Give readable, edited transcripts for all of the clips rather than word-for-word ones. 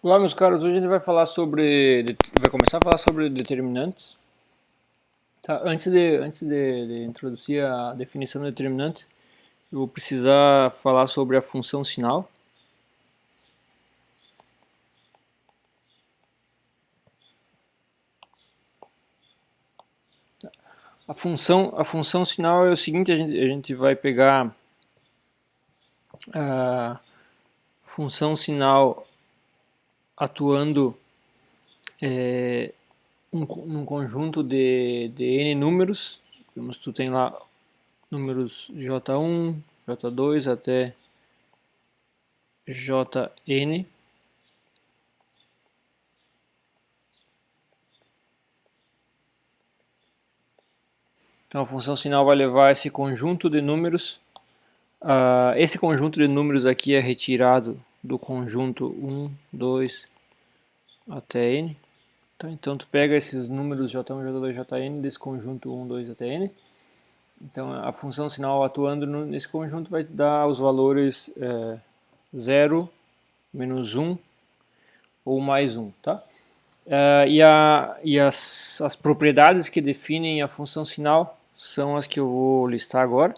Olá, meus caros. Hoje a gente vai começar a falar sobre determinantes. Tá? Antes de introduzir a definição de determinante, eu vou precisar falar sobre a função sinal. A função sinal é o seguinte: a gente vai pegar a função sinal atuando num conjunto de n números. Digamos, tu tem lá números J1, J2 até Jn. Então a função sinal vai levar esse conjunto de números. Esse conjunto de números aqui é retirado do conjunto 1, 2 até n. Tá? Então tu pega esses números J1, J2, Jn desse conjunto 1, 2 até n. Então a função sinal atuando nesse conjunto vai te dar os valores 0, menos 1 ou mais 1. Tá? As propriedades que definem a função sinal são as que eu vou listar agora.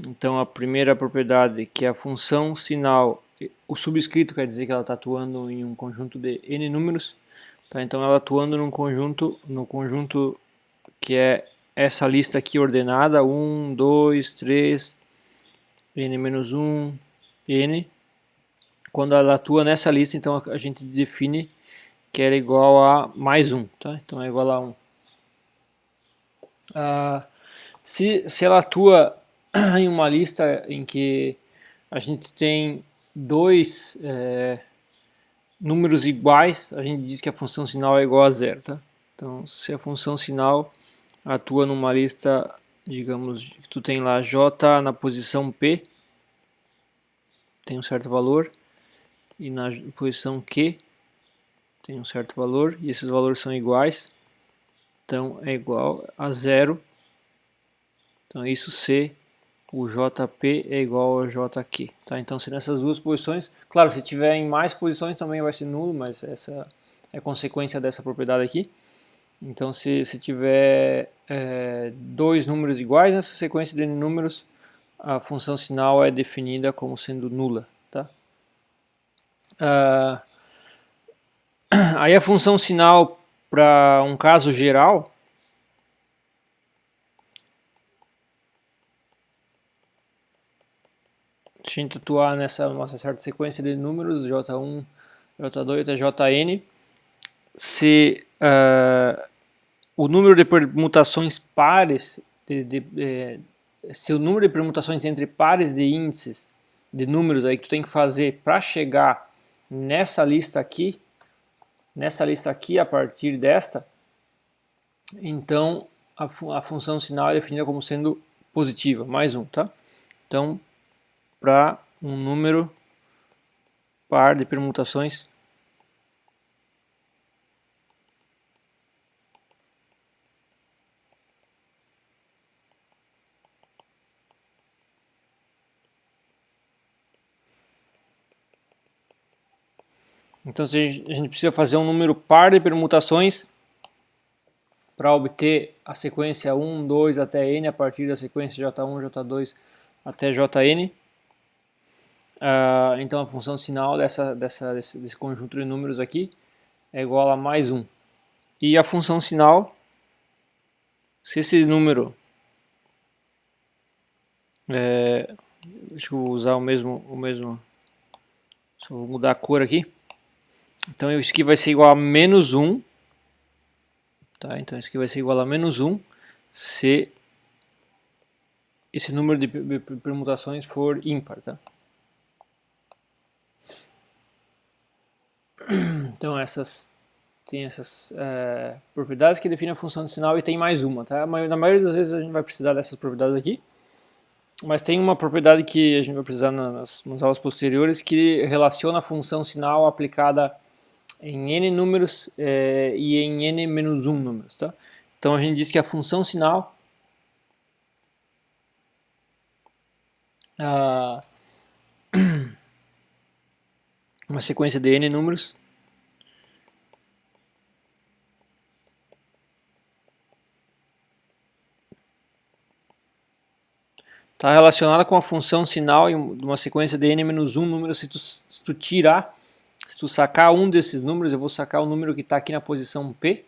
Então a primeira propriedade, que é a função sinal, o subscrito quer dizer que ela está atuando em um conjunto de n números. Tá? Então ela atuando no conjunto que é essa lista aqui ordenada, 1, 2, 3, n-1, n. Quando ela atua nessa lista, então a gente define que ela é igual a mais 1. Tá? Então é igual a 1. Se ela atua em uma lista em que a gente tem dois números iguais, a gente diz que a função sinal é igual a zero. Tá? Então, se a função sinal atua numa lista, digamos que tu tem lá J na posição P, tem um certo valor, e na posição Q tem um certo valor, e esses valores são iguais, então é igual a zero. Então isso se o JP é igual a JQ. Tá? Então se nessas duas posições, claro, se tiver em mais posições também vai ser nulo, mas essa é consequência dessa propriedade aqui. Então se tiver dois números iguais nessa sequência de números, a função sinal é definida como sendo nula. Tá? Aí a função sinal para um caso geral, a gente atuar nessa nossa certa sequência de números, J1, J2 até Jn, se o número de permutações pares, se o número de permutações entre pares de índices de números aí que tu tem que fazer para chegar nessa lista aqui a partir desta, então a função sinal é definida como sendo positiva, mais 1, tá? Então, para um número par de permutações então a gente precisa fazer um número par de permutações para obter a sequência 1, 2 até n a partir da sequência J1, J2 até Jn. Então a função sinal desse conjunto de números aqui é igual a mais 1. E a função sinal, se esse número, deixa eu usar o mesmo, só vou mudar a cor aqui. Então isso aqui vai ser igual a menos 1. Tá? Então isso aqui vai ser igual a menos 1 se esse número de permutações for ímpar. Tá? Então tem essas propriedades que definem a função de sinal e tem mais uma. Tá? Na maioria das vezes a gente vai precisar dessas propriedades aqui, mas tem uma propriedade que a gente vai precisar nas aulas posteriores que relaciona a função sinal aplicada em n números e em n menos 1 números. Tá? Então a gente diz que a função sinal uma sequência de n números está relacionada com a função sinal de uma sequência de n-1 números. Se tu tirar, se tu sacar um desses números, eu vou sacar o número que está aqui na posição P.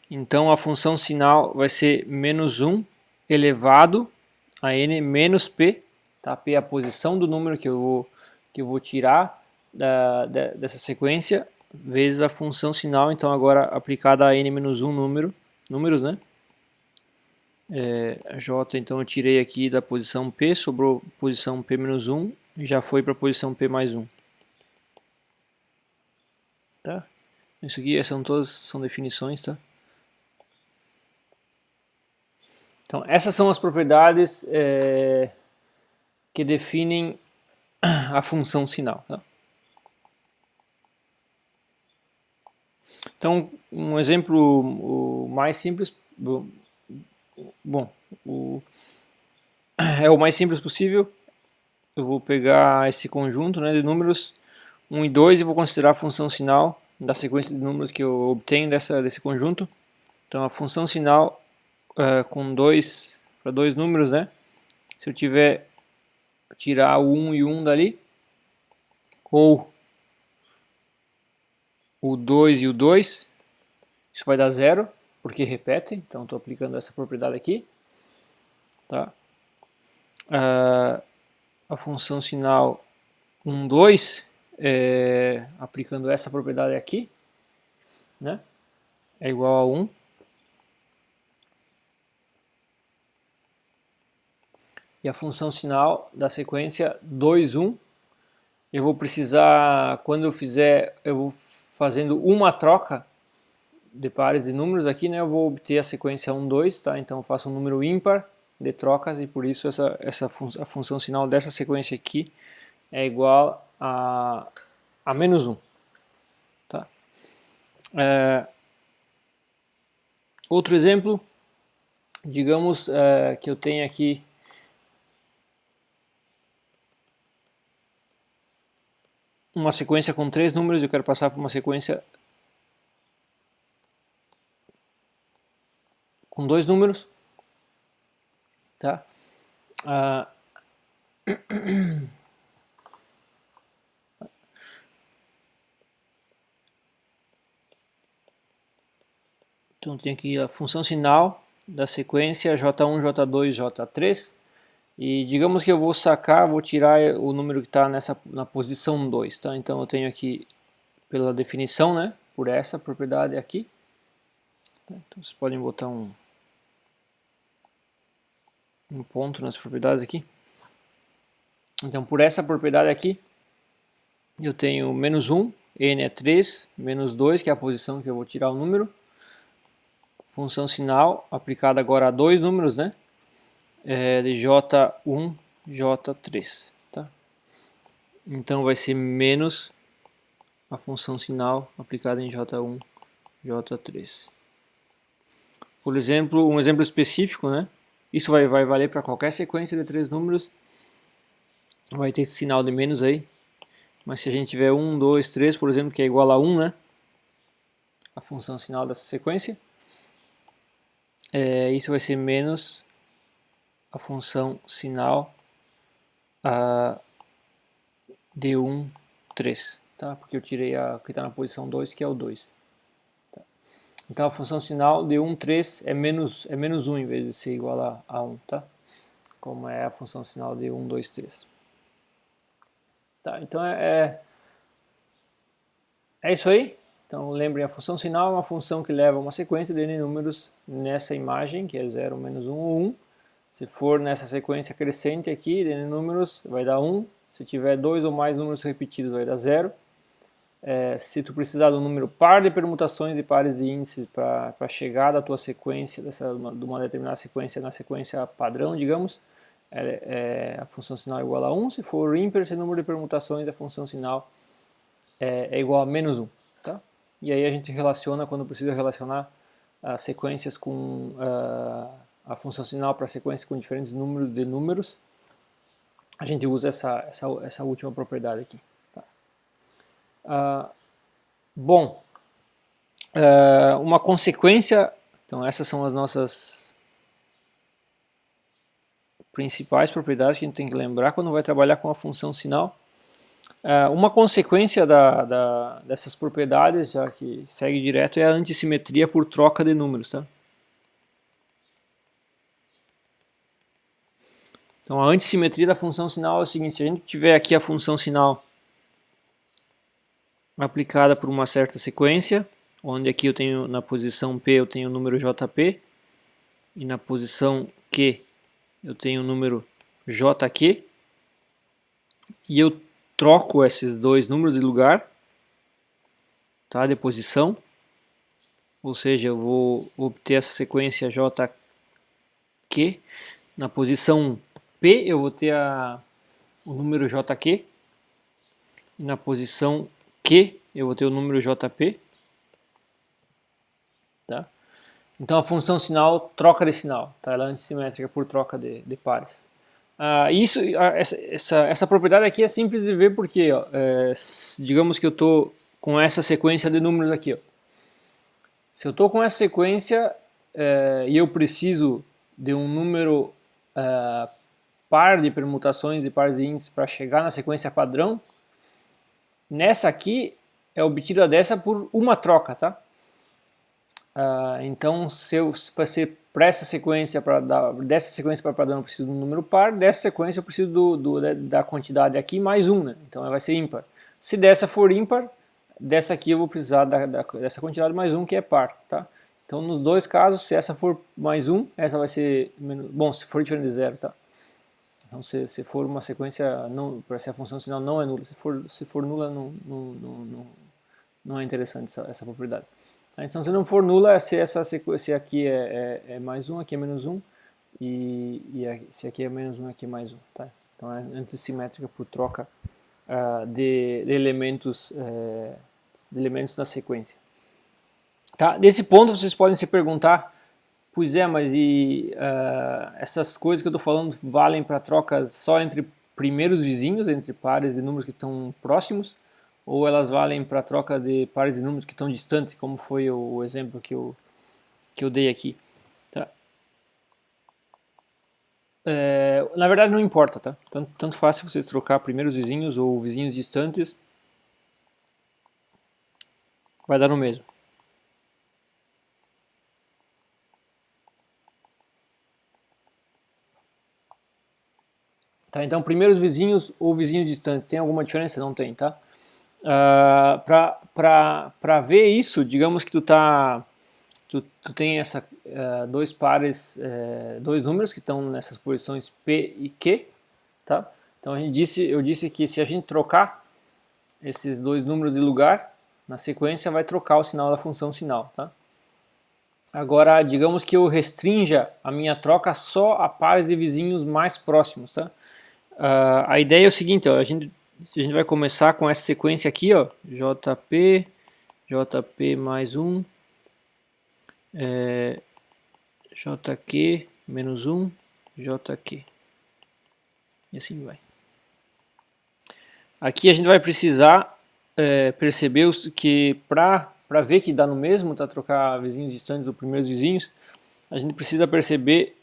Então a função sinal vai ser -1 elevado a n menos P. Tá? P é a posição do número que eu vou tirar dessa sequência, vezes a função sinal, então agora aplicada a n-1 números, né? J, então eu tirei aqui da posição P, sobrou posição P-1 e já foi para a posição P mais 1. Tá? Isso aqui são definições, tá? Então essas são as propriedades que definem a função sinal. Tá? Então um exemplo mais simples, é o mais simples possível. Eu vou pegar esse conjunto, né, de números 1 e 2 e vou considerar a função sinal da sequência de números que eu obtenho desse conjunto. Então a função sinal para dois números, né? Se eu tirar o 1 e o 1 dali, ou o 2 e o 2, isso vai dar 0, porque repete, então estou aplicando essa propriedade aqui. Tá? A função sinal 1, 2, aplicando essa propriedade aqui, né? É igual a 1. E a função sinal da sequência 2, 1, eu vou precisar, quando eu vou fazendo uma troca de pares de números aqui, né, eu vou obter a sequência 1, 2, tá? Então eu faço um número ímpar de trocas e por isso a função sinal dessa sequência aqui é igual a -1. Tá? Outro exemplo, digamos que eu tenho aqui uma sequência com 3 números, eu quero passar por uma sequência com 2 números, tá? Então tem aqui a função sinal da sequência J1, J2, J3, e digamos que eu vou tirar o número que está na posição 2, tá? Então eu tenho aqui, pela definição, né, por essa propriedade aqui, tá? Então vocês podem botar um ponto nas propriedades aqui. Então por essa propriedade aqui, eu tenho -1, n é 3, -2, que é a posição que eu vou tirar o número, função sinal aplicada agora a dois números, né? De J1, J3, tá? Então vai ser menos a função sinal aplicada em J1, J3. Por exemplo, um exemplo específico, né? Isso vai valer para qualquer sequência de 3 números. Vai ter esse sinal de menos aí. Mas se a gente tiver 1, 2, 3, por exemplo, que é igual a 1, né? A função sinal dessa sequência. Isso vai ser menos a função sinal de 1, 3, tá? Porque eu tirei a que está na posição 2, que é o 2. Tá? Então a função sinal de 1, 3 é menos 1 em vez de ser igual a 1, tá? Como é a função sinal de 1, 2, 3. Tá, então é isso aí. Então lembrem, a função sinal é uma função que leva uma sequência de n números nessa imagem, que é 0, -1 ou 1. Se for nessa sequência crescente aqui de n números, vai dar 1. Se tiver 2 ou mais números repetidos, vai dar 0. Se tu precisar de um número par de permutações de pares de índices para chegar da tua sequência, de uma determinada sequência na sequência padrão, digamos, a função sinal é igual a 1. Se for ímpar esse número de permutações, a função sinal é igual a -1. Tá? E aí a gente relaciona, quando precisa relacionar sequências com a função sinal para sequências com diferentes números de números, a gente usa essa última propriedade aqui. Tá? Uma consequência, então essas são as nossas principais propriedades que a gente tem que lembrar quando vai trabalhar com a função sinal. Uma consequência dessas propriedades, já que segue direto, é a antissimetria por troca de números. Tá? Então a antissimetria da função sinal é o seguinte: se a gente tiver aqui a função sinal aplicada por uma certa sequência, onde aqui eu tenho na posição P eu tenho o número JP, e na posição Q eu tenho o número JQ, e eu troco esses dois números de lugar, tá, de posição, ou seja, eu vou obter essa sequência JQ. Na posição P eu vou ter o número JQ, e na posição Q eu vou ter o número JP. Tá? Então a função sinal troca de sinal, tá? Ela é antissimétrica por troca de pares. Essa propriedade aqui é simples de ver porque, ó, digamos que eu estou com essa sequência de números aqui. Ó. Se eu estou com essa sequência e eu preciso de um número par de permutações de pares de índices para chegar na sequência padrão, nessa aqui é obtida dessa por uma troca, tá? Então, para essa sequência, dessa sequência para padrão eu preciso de um número par, dessa sequência eu preciso da quantidade aqui mais 1, né? Então vai ser ímpar. Se dessa for ímpar, dessa aqui eu vou precisar dessa quantidade mais 1 que é par, tá? Então nos dois casos, se essa for mais 1, essa vai ser menos, bom, se for diferente de 0, tá? Então se for uma sequência, não, para ser a função sinal não é nula, se for nula não é interessante essa propriedade. Então se não for nula, se aqui é mais 1, aqui é menos 1, e se aqui é menos 1, aqui é mais 1. Tá? Então é antissimétrica por troca de elementos na sequência. Tá? Desse ponto vocês podem se perguntar, pois é, mas essas coisas que eu estou falando valem para trocas só entre primeiros vizinhos, entre pares de números que estão próximos, ou elas valem para troca de pares de números que estão distantes, como foi o exemplo que eu dei aqui. Tá? Na verdade não importa, tá? Tanto faz se vocês trocar primeiros vizinhos ou vizinhos distantes, vai dar no mesmo. Tá? Então primeiros vizinhos ou vizinhos distantes, tem alguma diferença? Não tem, tá? Para ver isso, digamos que tu tem dois pares, dois números que estão nessas posições P e Q, tá? Então eu disse que se a gente trocar esses dois números de lugar, na sequência vai trocar o sinal da função sinal, tá? Agora, digamos que eu restrinja a minha troca só a pares de vizinhos mais próximos, tá? A ideia é o seguinte, ó, a gente vai começar com essa sequência aqui, ó, JP, JP mais 1, JQ menos 1, JQ. E assim vai. Aqui a gente vai precisar perceber que para ver que dá no mesmo, tá, trocar vizinhos distantes ou primeiros vizinhos, a gente precisa perceber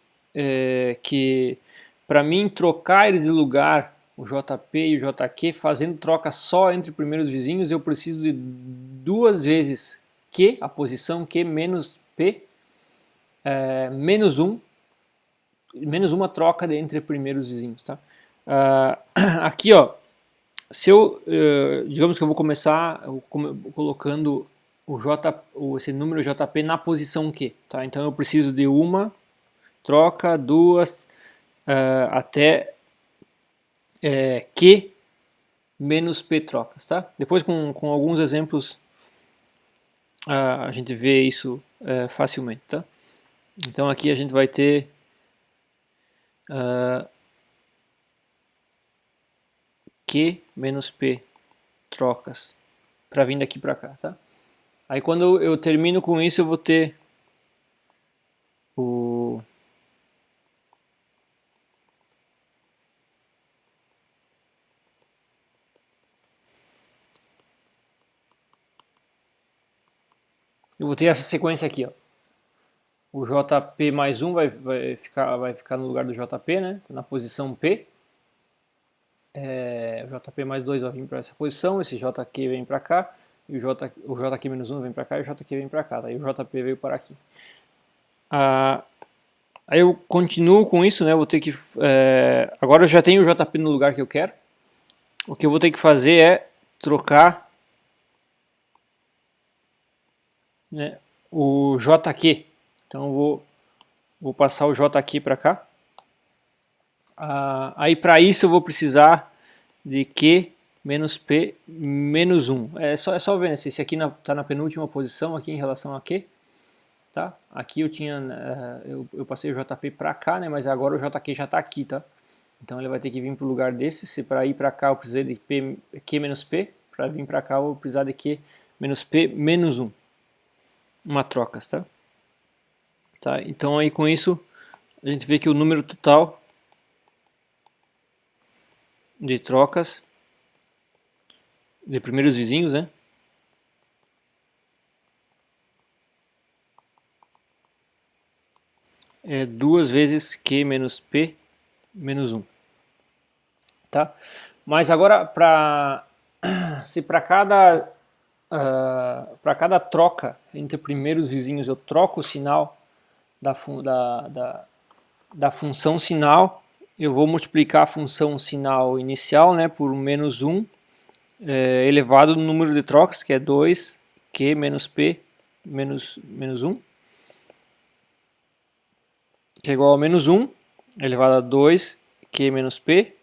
que para mim trocar eles de lugar, o JP e o JQ, fazendo troca só entre primeiros vizinhos, eu preciso de duas vezes Q, a posição Q menos P, menos uma troca entre primeiros vizinhos. Tá? Aqui, ó, se digamos que eu vou começar colocando esse número JP na posição Q. Tá? Então eu preciso de uma troca, duas, até Q menos P trocas. Tá? Depois com alguns exemplos a gente vê isso facilmente. Tá? Então aqui a gente vai ter Q menos P trocas para vir daqui para cá. Tá? Aí quando eu termino com isso eu vou ter essa sequência aqui, ó. O JP mais 1 vai ficar no lugar do JP, né? Na posição P. O JP mais 2 vai vir para essa posição, esse JQ vem para cá, e o JQ menos 1 vem para cá e o JQ vem para cá. Daí o JP veio para aqui. Aí eu continuo com isso, né? Vou ter que. Agora eu já tenho o JP no lugar que eu quero. O que eu vou ter que fazer é trocar, né, o JQ. Então eu vou passar o JQ para cá. Aí para isso eu vou precisar de Q menos P menos 1. É só ver, né? Se esse aqui está na penúltima posição aqui em relação a Q. Tá? Aqui eu passei o JP para cá, né? Mas agora o JQ já está aqui, tá? Então ele vai ter que vir para o lugar desse. Se para ir para cá eu precisei de Q menos P, para vir para cá eu vou precisar de Q menos P menos 1. Uma troca, tá? Então aí com isso a gente vê que o número total de trocas de primeiros vizinhos, né? É 2 vezes Q menos P menos 1. Tá? Mas agora, se para cada troca entre primeiros vizinhos eu troco o sinal da função sinal, eu vou multiplicar a função sinal inicial, né, por menos 1 elevado no número de trocas, que é 2Q menos P menos 1, que é igual a menos 1 elevado a 2Q menos P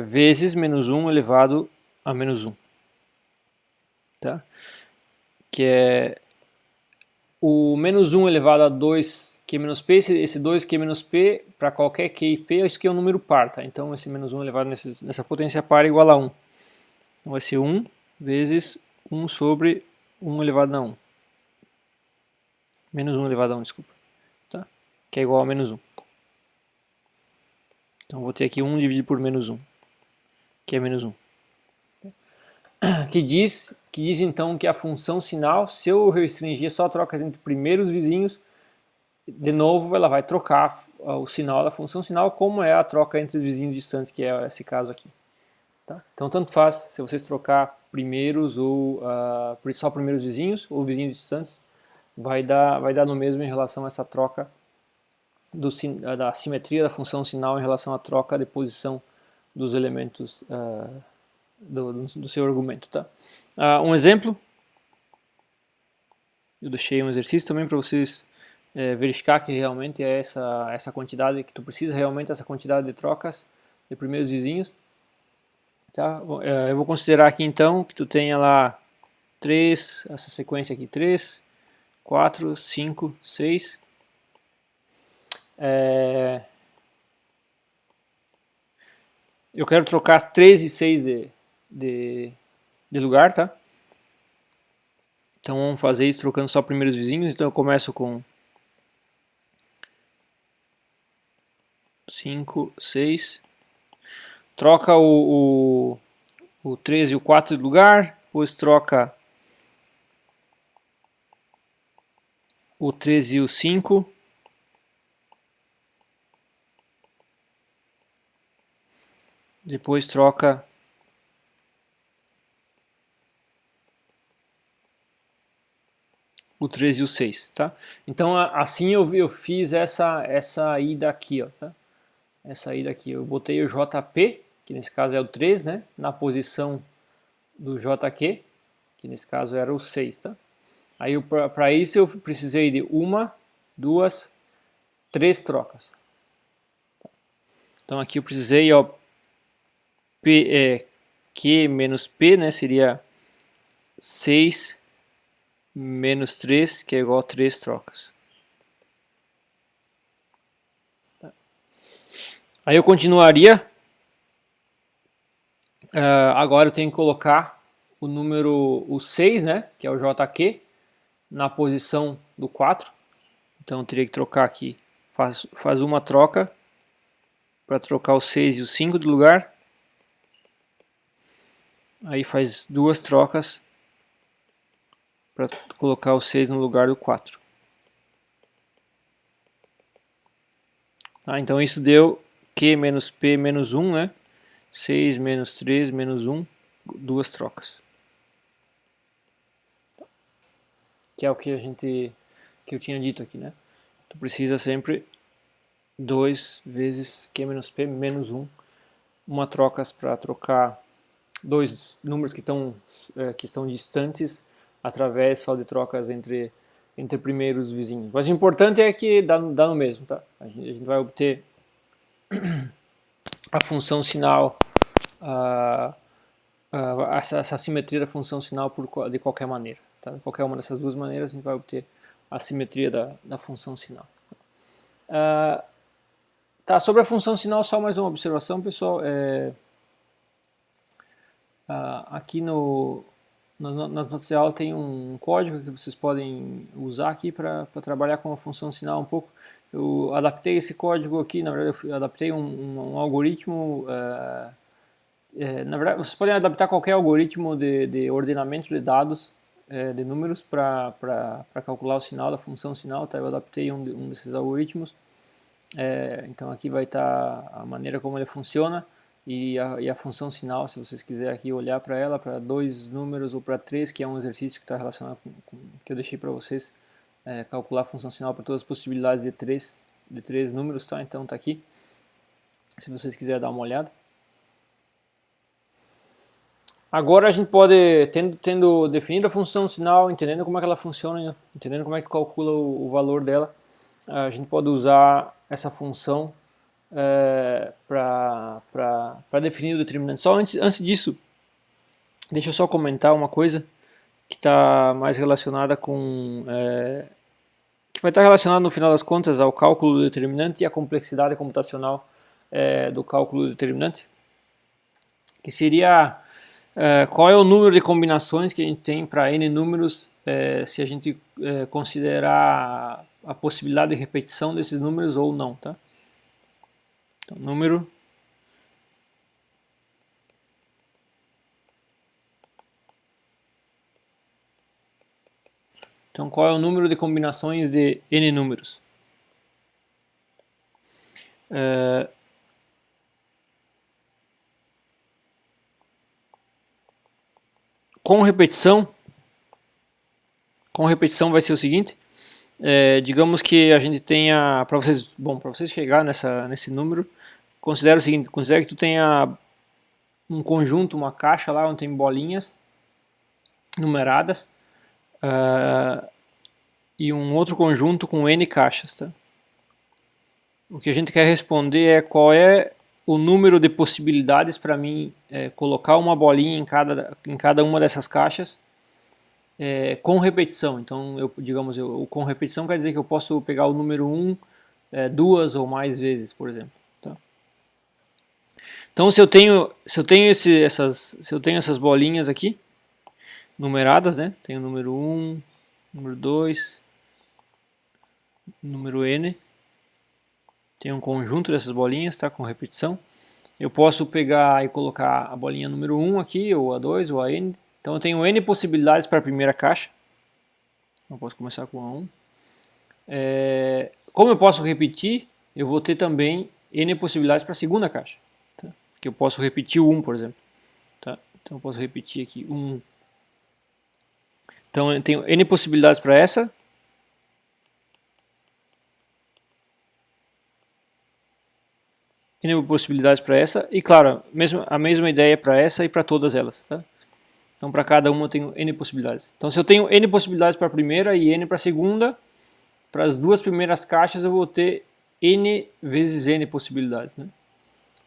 vezes menos 1 elevado a menos 1. Tá? Que é o menos 1 elevado a 2Q menos P, esse 2Q menos P, para qualquer Q e P, isso aqui é um número par, tá? Então esse menos 1 elevado nessa potência par é igual a 1. Então vai ser 1 vezes 1 sobre 1 elevado a 1. Menos 1 elevado a 1, desculpa. Tá? Que é igual a menos 1. Então vou ter aqui 1 dividido por menos 1, que é menos 1. Que diz então que a função sinal, se eu restringir só trocas entre primeiros vizinhos, de novo ela vai trocar o sinal da função sinal, como é a troca entre os vizinhos distantes, que é esse caso aqui. Tá? Então tanto faz se vocês trocar primeiros ou só primeiros vizinhos ou vizinhos distantes, vai dar no mesmo em relação a essa troca da simetria da função sinal em relação à troca de posição dos elementos do seu argumento. Tá? Um exemplo, eu deixei um exercício também para vocês verificar que realmente é essa quantidade, que tu precisa realmente essa quantidade de trocas de primeiros vizinhos. Tá? Eu vou considerar aqui então que tu tenha lá essa sequência aqui, 3, 4, 5, 6. Eu quero trocar 3 e 6 de lugar, tá? Então vamos fazer isso trocando só primeiros vizinhos. Então eu começo com 5, 6. Troca o 3 e o 4 de lugar. Depois troca o 3 e o 5. Depois troca o 3 e o 6, tá? Então assim eu fiz essa ida aqui, ó, tá? Essa ida aqui, eu botei o JP, que nesse caso é o 3, né? Na posição do JQ, que nesse caso era o 6, tá? Aí para isso eu precisei de 1, 2, 3 trocas. Então aqui eu precisei, ó, Q menos P, né? Seria 6 menos 3, que é igual a 3 trocas. Aí eu continuaria. Agora eu tenho que colocar o 6, né? Que é o JQ, na posição do 4. Então eu teria que trocar aqui. Faz uma troca para trocar o 6 e o 5 de lugar. Aí faz 2 trocas para colocar o 6 no lugar do 4. Tá? Então isso deu Q menos P menos 1, né? 6 menos 3 menos 1, duas trocas. Que é o que eu tinha dito aqui, né? Tu precisa sempre 2 vezes Q menos P menos 1, uma troca para trocar dois números que estão distantes através só de trocas entre primeiros vizinhos. Mas o importante é que dá no mesmo, tá? A gente vai obter a função sinal, essa simetria da função sinal de qualquer maneira. Tá? De qualquer uma dessas duas maneiras a gente vai obter a simetria da função sinal. Tá, sobre a função sinal, só mais uma observação, pessoal. Aqui nas notas de aula tem um código que vocês podem usar aqui para trabalhar com a função sinal um pouco. Eu adaptei esse código aqui, na verdade eu adaptei um algoritmo. Na verdade, vocês podem adaptar qualquer algoritmo de ordenamento de dados, de números, para calcular o sinal da função sinal. Tá? Eu adaptei um desses algoritmos. Então aqui vai estar a maneira como ele funciona e a função sinal, se vocês quiserem aqui olhar para ela, para dois números ou para três, que é um exercício que está relacionado com que eu deixei para vocês, calcular a função sinal para todas as possibilidades de três números, tá? Então está aqui, se vocês quiserem dar uma olhada. Agora a gente pode, tendo definido a função sinal, entendendo como é que ela funciona, entendendo como é que calcula o valor dela, a gente pode usar essa função para definir o determinante. Só antes disso, deixa eu só comentar uma coisa que está mais relacionada com... que vai estar relacionada no final das contas ao cálculo do determinante e à complexidade computacional do cálculo do determinante, que seria qual é o número de combinações que a gente tem para n números se a gente considerar a possibilidade de repetição desses números ou não, tá? Então, número Então, qual é o número de combinações de n números? Com repetição vai ser o seguinte, digamos que a gente tenha, para vocês chegar nesse número, considera o seguinte, considera que tu tenha um conjunto, uma caixa lá onde tem bolinhas numeradas e um outro conjunto com n caixas, tá? O que a gente quer responder é qual é o número de possibilidades para mim colocar uma bolinha em cada uma dessas caixas com repetição. Então, com repetição quer dizer que eu posso pegar o número 1 duas ou mais vezes, por exemplo. Tá? Então, se eu tenho essas bolinhas aqui, numeradas, né? Tenho o número 1, número 2, número n, tem um conjunto dessas bolinhas, tá? Com repetição. Eu posso pegar e colocar a bolinha número 1 aqui, ou a 2, ou a n. Então eu tenho n possibilidades para a primeira caixa. Eu posso começar com a 1. Como eu posso repetir, eu vou ter também n possibilidades para a segunda caixa. Tá? Que eu posso repetir o 1, por exemplo. Tá? Então eu posso repetir aqui 1. Então eu tenho n possibilidades para essa. N possibilidades para essa. E claro, a mesma ideia para essa e para todas elas. Tá? Então para cada uma eu tenho n possibilidades. Então se eu tenho n possibilidades para a primeira e n para a segunda, para as duas primeiras caixas eu vou ter n vezes n possibilidades. Né?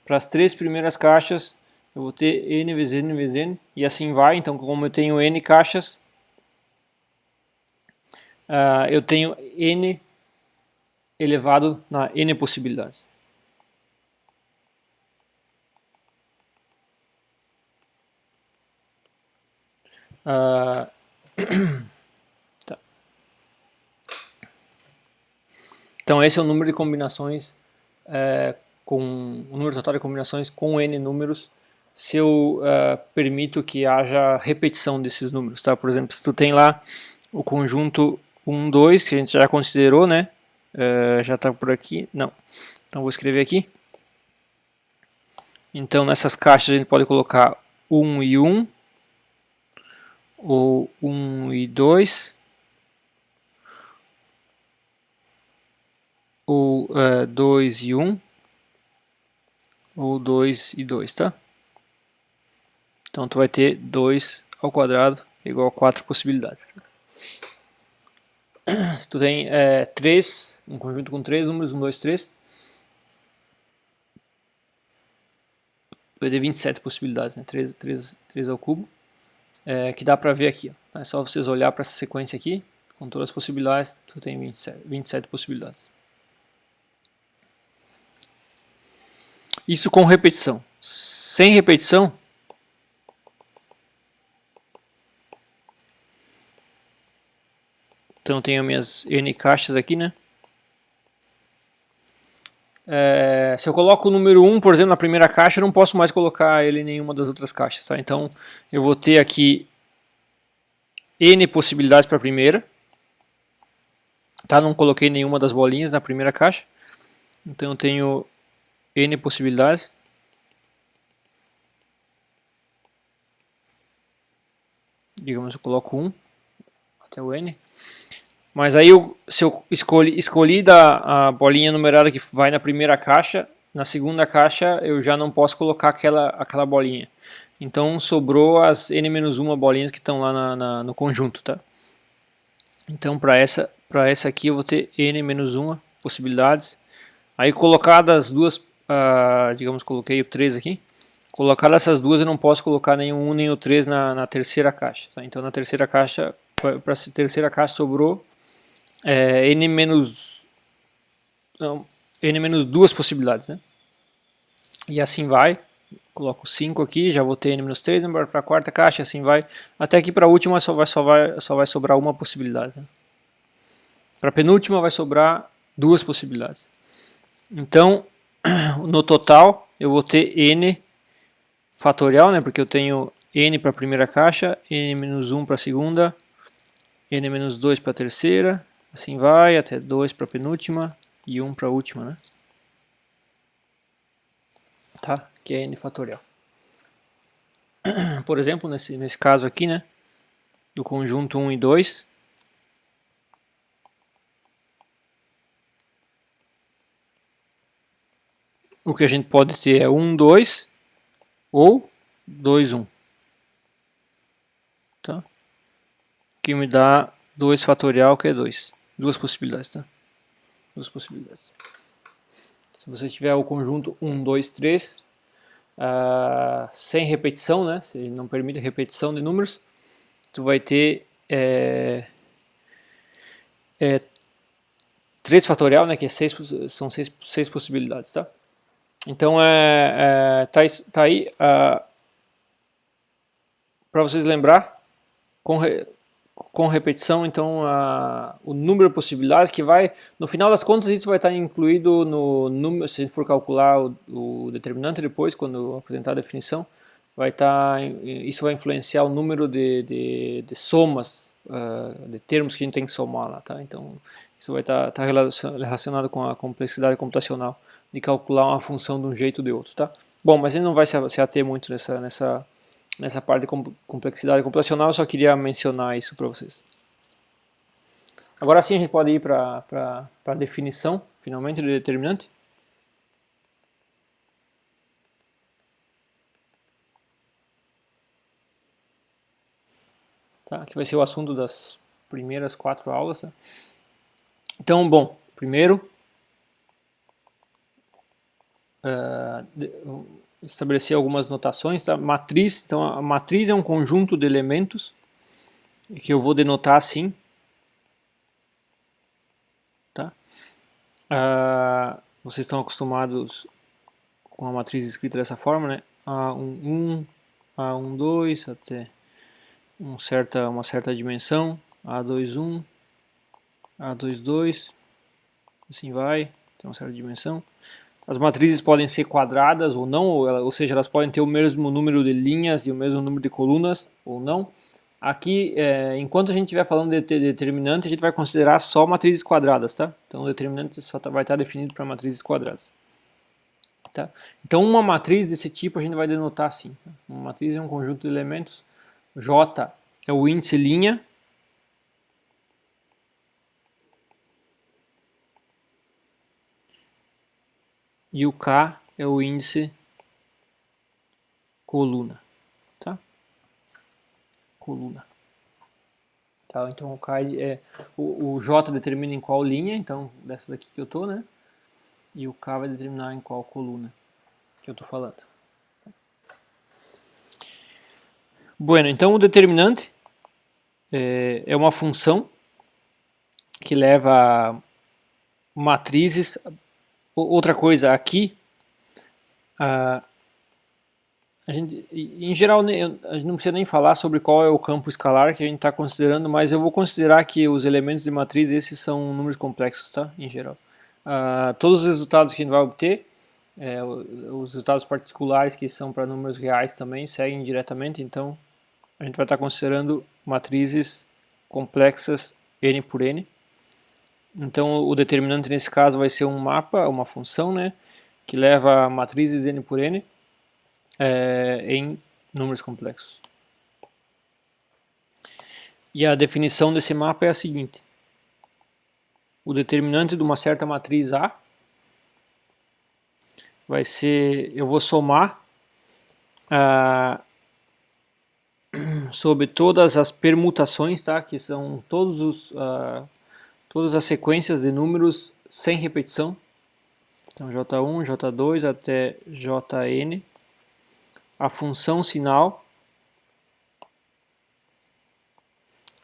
Para as três primeiras caixas eu vou ter n vezes n vezes n e assim vai. Então como eu tenho n caixas, eu tenho n elevado na n possibilidades. Tá. Então esse é o número de combinações o número total de combinações com n números, se eu permito que haja repetição desses números, tá? Por exemplo, se tu tem lá o conjunto 1, 2, que a gente já considerou, né? Já está por aqui, não. Então vou escrever aqui. Então nessas caixas a gente pode colocar 1 e 1, ou 1 e 2, ou 2 e 1, ou 2 e 2, tá? Então tu vai ter 2 ao quadrado igual a 4 possibilidades. Se tu tem 3, um conjunto com 3 números, 1, 2, 3, vai ter 27 possibilidades, né? 3 ao cubo, que dá pra ver aqui. Ó. É só vocês olhar para essa sequência aqui, com todas as possibilidades, tu tem 27 possibilidades. Isso com repetição. Sem repetição, então eu tenho minhas N caixas aqui, né? Se eu coloco o número 1, por exemplo, na primeira caixa, eu não posso mais colocar ele em nenhuma das outras caixas, tá? Então eu vou ter aqui N possibilidades para a primeira, tá? Não coloquei nenhuma das bolinhas na primeira caixa, então eu tenho N possibilidades. Digamos, eu coloco 1 até o N. Mas aí, se eu escolhi a bolinha numerada que vai na primeira caixa, na segunda caixa eu já não posso colocar aquela bolinha. Então sobrou as n-1 bolinhas que estão lá no conjunto, tá? Então para essa aqui eu vou ter n-1 possibilidades. Aí colocadas duas, digamos, coloquei o 3 aqui. Colocadas essas duas eu não posso colocar nenhum 1 nem o 3 na terceira caixa. Tá? Então na terceira caixa, para a terceira caixa sobrou n-2 possibilidades, né? E assim vai. Coloco 5 aqui, já vou ter n-3 para a quarta caixa, assim vai. Até aqui para a última só vai sobrar uma possibilidade. Né? Para a penúltima vai sobrar 2 possibilidades. Então, no total, eu vou ter n fatorial, né? Porque eu tenho n para a primeira caixa, n-1 para a segunda, n-2 para a terceira, assim vai, até 2 para a penúltima e 1 para a última, né? Tá? Que é n fatorial. Por exemplo, nesse caso aqui, né? Do conjunto 1 e 2. O que a gente pode ter é 1, 2 ou 2, 1. Tá? Que me dá 2 fatorial, que é 2. Duas possibilidades, tá? Duas possibilidades. Se você tiver o conjunto 1, 2, 3, sem repetição, né? Se não permite repetição de números, tu vai ter 3 fatorial, né? Que é são 6 possibilidades, tá? Então tá aí para vocês lembrar com repetição, então o número de possibilidades que vai, no final das contas isso vai estar incluído no número, se a gente for calcular o determinante depois, quando apresentar a definição, isso vai influenciar o número de somas, de termos que a gente tem que somar lá, tá? Então isso vai estar relacionado com a complexidade computacional de calcular uma função de um jeito ou de outro, tá? Bom, mas a gente não vai se ater muito nessa parte de complexidade computacional, eu só queria mencionar isso para vocês. Agora sim a gente pode ir para a definição, finalmente, do determinante. Tá? Que vai ser o assunto das primeiras 4 aulas. Tá? Então, bom, primeiro, estabelecer algumas notações. Tá? Matriz, então a matriz é um conjunto de elementos que eu vou denotar assim. Tá? Vocês estão acostumados com a matriz escrita dessa forma, né? A11, A12 até uma certa dimensão, A21, A22, assim vai, tem uma certa dimensão. As matrizes podem ser quadradas ou não, ou seja, elas podem ter o mesmo número de linhas e o mesmo número de colunas ou não. Aqui, enquanto a gente estiver falando de determinante, a gente vai considerar só matrizes quadradas, tá? Então o determinante só vai estar definido para matrizes quadradas. Tá? Então uma matriz desse tipo a gente vai denotar assim. Tá? Uma matriz é um conjunto de elementos. J é o índice linha. E o K é o índice coluna. Tá? Coluna. Tá? Então o K o J determina em qual linha, então dessas aqui que eu tô, né? E o K vai determinar em qual coluna que eu tô falando. Bueno, então o determinante é uma função que leva matrizes. Outra coisa aqui, a gente, em geral, a gente não precisa nem falar sobre qual é o campo escalar que a gente está considerando, mas eu vou considerar que os elementos de matriz, esses são números complexos, tá? Em geral. Todos os resultados que a gente vai obter, os resultados particulares que são para números reais também, seguem diretamente, então a gente vai estar considerando matrizes complexas n por n. Então o determinante nesse caso vai ser um mapa, uma função, né, que leva matrizes n por n em números complexos. E a definição desse mapa é a seguinte: o determinante de uma certa matriz A vai ser, eu vou somar sobre todas as permutações, tá, que são todas as sequências de números sem repetição. Então J1, J2 até Jn. A função sinal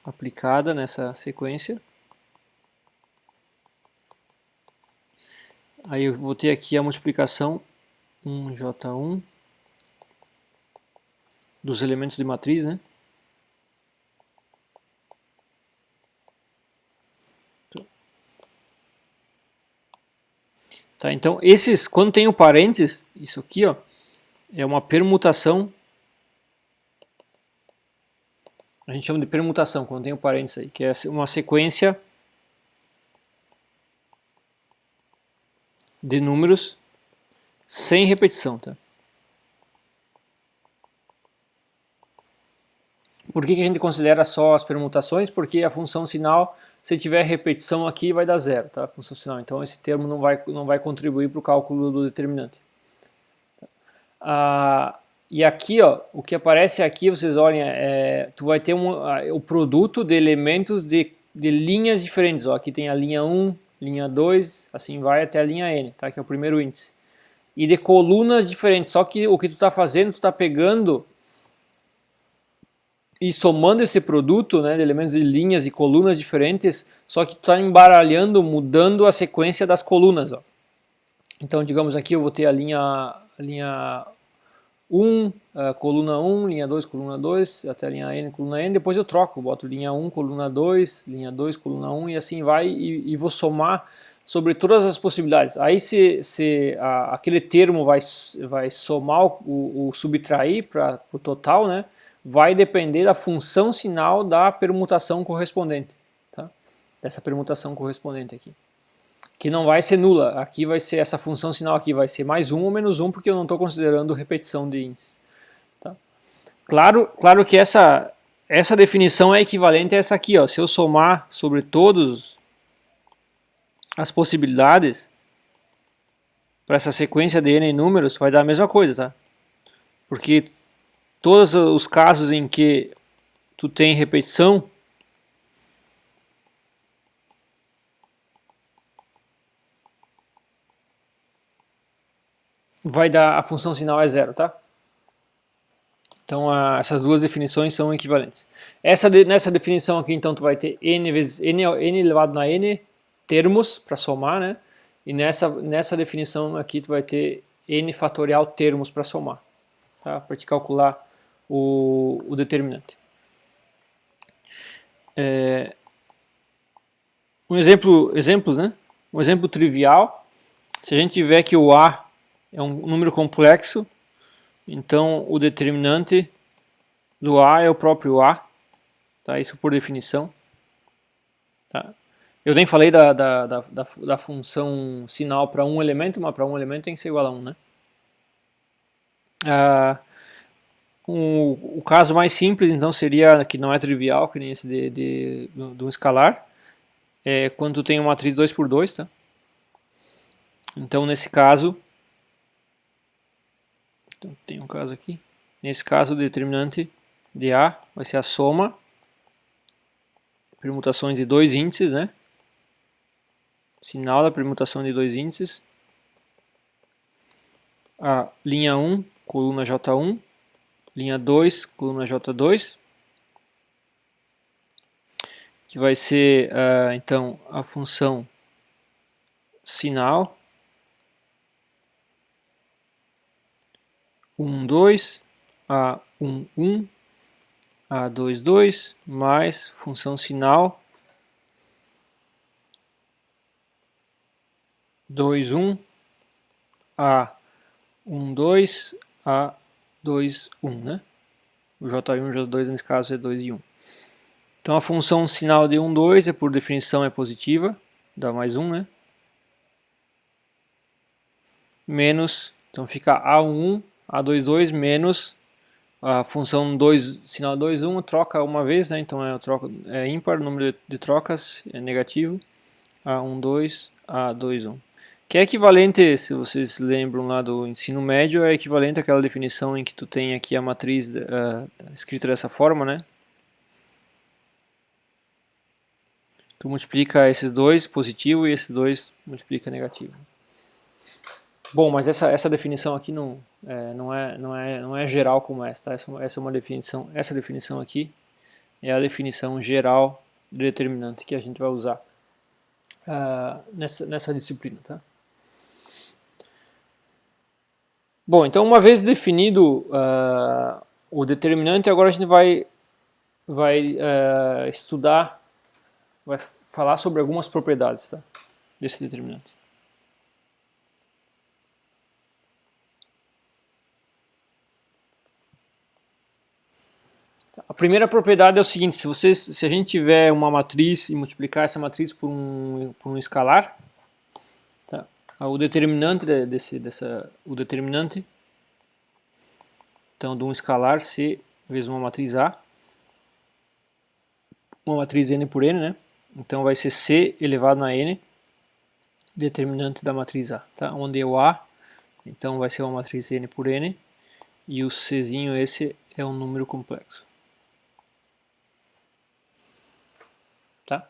aplicada nessa sequência. Aí eu vou ter aqui a multiplicação 1J1 dos elementos de matriz, né? Tá, então esses, quando tem o parênteses, isso aqui, ó, é uma permutação. A gente chama de permutação quando tem o parênteses aí, que é uma sequência de números sem repetição, tá? Por que a gente considera só as permutações? Porque a função sinal, se tiver repetição aqui, vai dar zero, tá? A função sinal. Então esse termo não vai contribuir para o cálculo do determinante. E aqui, ó, o que aparece aqui, vocês olhem, tu vai ter o produto de elementos de linhas diferentes. Ó. Aqui tem a linha 1, linha 2, assim vai até a linha N, tá? Que é o primeiro índice. E de colunas diferentes, só que o que tu está fazendo, tu está pegando e somando esse produto, né, de elementos de linhas e colunas diferentes, só que tu está embaralhando, mudando a sequência das colunas. Ó. Então, digamos aqui, eu vou ter a linha 1, coluna 1, linha 2, coluna 2, até a linha N, coluna N, depois eu troco, boto linha 1, coluna 2, linha 2, coluna 1 e assim vai, e vou somar sobre todas as possibilidades. Aí se aquele termo vai somar o subtrair para o total, né, vai depender da função sinal da permutação correspondente, tá? Dessa permutação correspondente aqui. Que não vai ser nula, aqui vai ser essa função sinal aqui, vai ser mais 1 ou menos 1, porque eu não estou considerando repetição de índices. Tá? Claro que essa definição é equivalente a essa aqui, ó. Se eu somar sobre todas as possibilidades para essa sequência de n números, vai dar a mesma coisa, tá? Porque todos os casos em que tu tem repetição, vai dar, a função sinal é zero, tá? Então essas duas definições são equivalentes. Nessa definição aqui, então, tu vai ter n vezes n elevado na n termos para somar, né? E nessa definição aqui tu vai ter n fatorial termos para somar, tá? Para te calcular o determinante. Exemplos, né? Um exemplo trivial, se a gente tiver que o A é um número complexo, então o determinante do A é o próprio A, tá? Isso por definição. Tá? Eu nem falei da função sinal para um elemento, mas para um elemento tem que ser igual a 1, né? O caso mais simples, então, seria, que não é trivial, que nem esse de um escalar, é quando tu tem uma matriz 2 por 2, tá? Então, nesse caso, então, tem um caso aqui, nesse caso, o determinante de A vai ser a soma, permutações de dois índices, né? Sinal da permutação de dois índices, a linha 1, coluna J1, linha 2, coluna J2, que vai ser, então, a função sinal 1, 2, A1, 1, A2, 2, mais função sinal 2, 1, A1, 2, A2, 1, né? O J1 e o J2 nesse caso é 2 e 1. Então a função sinal de 1, 2 por definição é positiva, dá mais 1, né? Menos, então fica A1, 1, A2, 2 menos a função 2, sinal 2, 1 troca uma vez, né? Então é ímpar, o número de trocas é negativo, A1, 2, A2, 1. Que é equivalente, se vocês lembram lá do ensino médio, é equivalente àquela definição em que tu tem aqui a matriz escrita dessa forma, né? Tu multiplica esses dois positivo e esses dois multiplica negativo. Bom, mas essa definição aqui não é geral como essa, tá? Essa é uma definição, essa definição aqui é a definição geral do determinante que a gente vai usar nessa disciplina, tá? Bom, então uma vez definido o determinante, agora a gente vai estudar, vai falar sobre algumas propriedades, tá, desse determinante. A primeira propriedade é o seguinte: se a gente tiver uma matriz e multiplicar essa matriz por um escalar, tá, o determinante o determinante então de um escalar C vezes uma matriz A, uma matriz n por n, né? Então vai ser C elevado a n, determinante da matriz A, tá? Onde é o A, então vai ser uma matriz n por n, e o Czinho esse é um número complexo. Tá?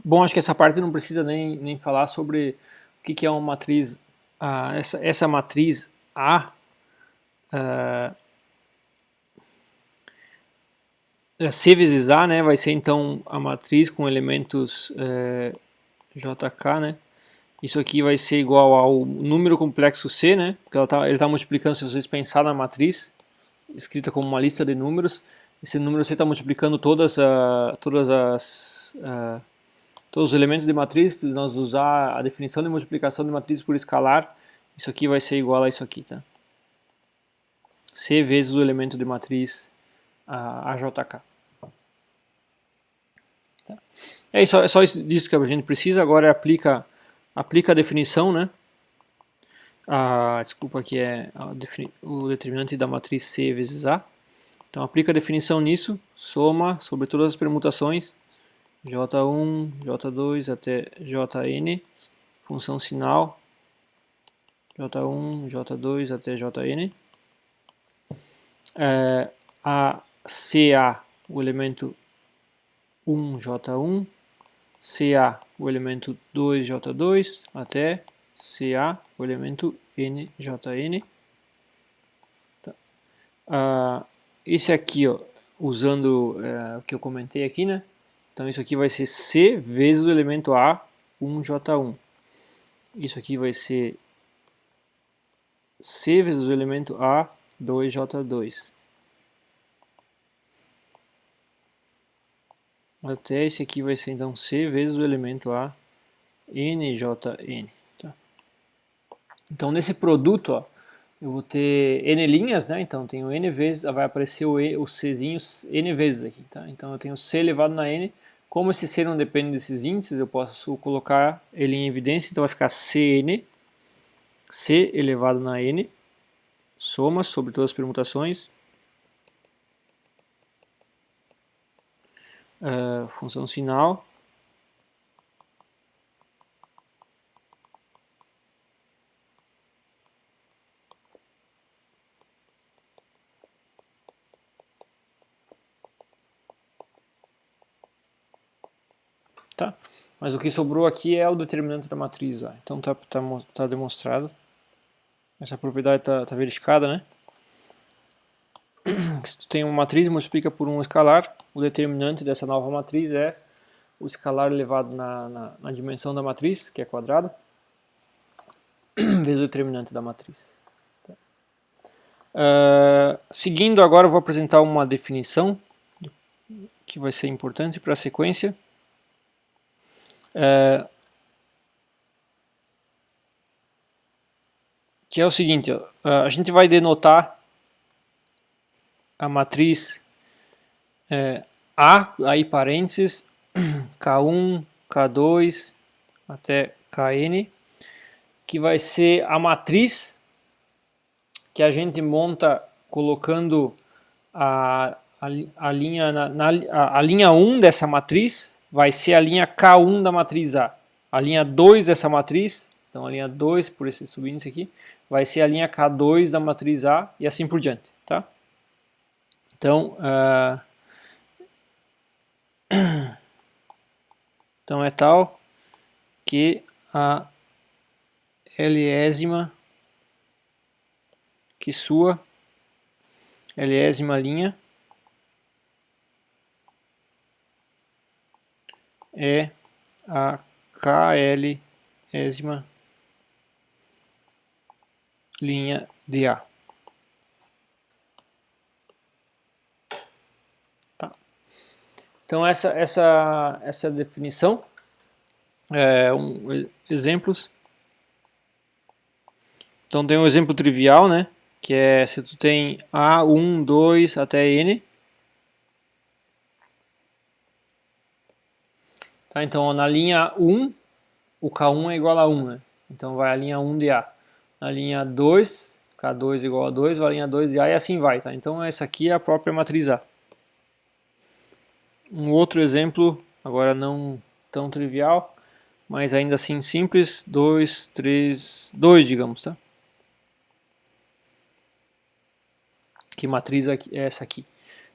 Bom, acho que essa parte não precisa nem falar sobre o que é uma matriz. Essa matriz A C vezes A, né, vai ser então a matriz com elementos JK, né? Isso aqui vai ser igual ao número complexo C, né? Porque ele está multiplicando, se vocês pensarem na matriz, escrita como uma lista de números, esse número C está multiplicando todos os elementos de matriz. Se nós usar a definição de multiplicação de matriz por escalar, isso aqui vai ser igual a isso aqui, tá? C vezes o elemento de matriz AJK. Tá? É só isso que a gente precisa. Agora aplica a definição, né? Desculpa, aqui é o determinante da matriz C vezes A. Então aplica a definição nisso, soma sobre todas as permutações, J1, J2 até Jn, função sinal, J1, J2 até Jn. A CA, o elemento 1J1, CA, o elemento 2J2, até CA, o elemento NJN. Tá. Esse aqui, ó, usando o que eu comentei aqui, né? Então isso aqui vai ser C vezes o elemento A, 1J1. Isso aqui vai ser C vezes o elemento A, 2J2. Até esse aqui vai ser então C vezes o elemento A, NJN. Tá? Então nesse produto, ó, eu vou ter N linhas, né? Então tenho N vezes, vai aparecer o Czinho N vezes aqui, tá? Então eu tenho C elevado na N. Como esse C não depende desses índices, eu posso colocar ele em evidência, então vai ficar Cn C elevado na N, soma sobre todas as permutações, função sinal, tá? Mas o que sobrou aqui é o determinante da matriz A. Então tá demonstrado. Essa propriedade tá verificada, né? Se tu tem uma matriz, multiplica por um escalar, o determinante dessa nova matriz é o escalar elevado na dimensão da matriz, que é quadrada, vezes o determinante da matriz. Seguindo agora eu vou apresentar uma definição que vai ser importante para a sequência. Que é o seguinte, ó, a gente vai denotar a matriz A, aí parênteses, K1, K2 até Kn, que vai ser a matriz que a gente monta colocando a linha, a linha 1 dessa matriz vai ser a linha K1 da matriz A. A linha 2 dessa matriz, então a linha 2, por esse subíndice aqui, vai ser a linha K2 da matriz A e assim por diante, tá? Então, então é tal que a Lésima, que sua Lésima linha é a KLésima linha de A. Tá. Então essa definição exemplos. Então tem um exemplo trivial, né? Que é se tu tem A1, 2 até N. Tá, então na linha 1, o K1 é igual a 1, né? Então vai a linha 1 de A. Na linha 2, K2 igual a 2, vai a linha 2 de A e assim vai, tá? Então essa aqui é a própria matriz A. Um outro exemplo, agora não tão trivial, mas ainda assim simples, 2, 3, 2, digamos, tá? Que matriz é essa aqui?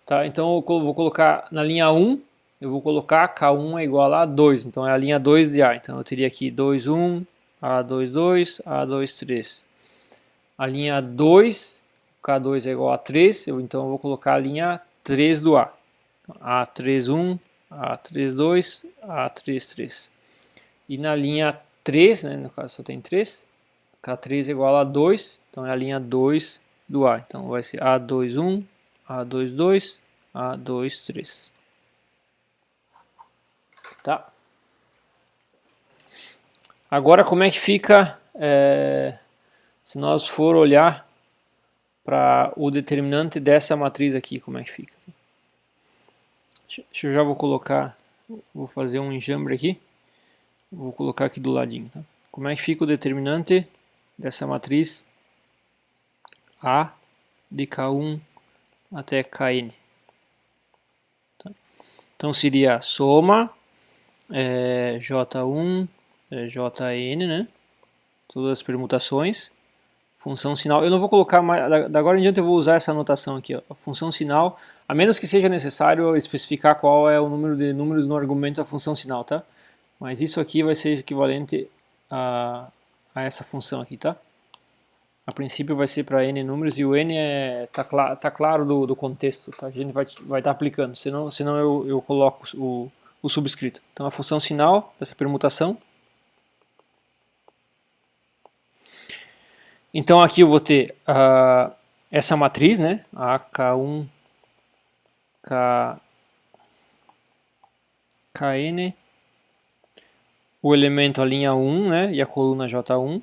Tá? Então eu vou colocar na linha 1, eu vou colocar K1 é igual a 2, então é a linha 2 de A. Então eu teria aqui 2, 1, A2, 2, A2, 3. A linha 2, K2 é igual a 3, então eu vou colocar a linha 3 do A. A3, 1, A3, 2, A3, 3. E na linha 3, né, no caso só tem 3, K3 é igual a 2, então é a linha 2 do A. Então vai ser A2, 1, A2, 2, A2, 3. Tá? Agora como é que fica se nós for olhar para o determinante dessa matriz aqui, como é que fica? Eu já vou colocar, vou fazer um enjambre aqui, vou colocar aqui do ladinho. Tá? Como é que fica o determinante dessa matriz A de K1 até Kn? Tá? Então seria soma J1, Jn, né? Todas as permutações, função sinal. Eu não vou colocar mais, da agora em diante eu vou usar essa anotação aqui, ó, a função sinal, a menos que seja necessário especificar qual é o número de números no argumento da função sinal, tá? Mas isso aqui vai ser equivalente a essa função aqui, tá? A princípio vai ser para n números e o n tá claro do contexto, tá? A gente vai estar aplicando, senão eu coloco o subscrito. Então a função sinal dessa permutação. Então aqui eu vou ter essa matriz, né? A K1, Kn, o elemento a linha 1, né? E a coluna J1.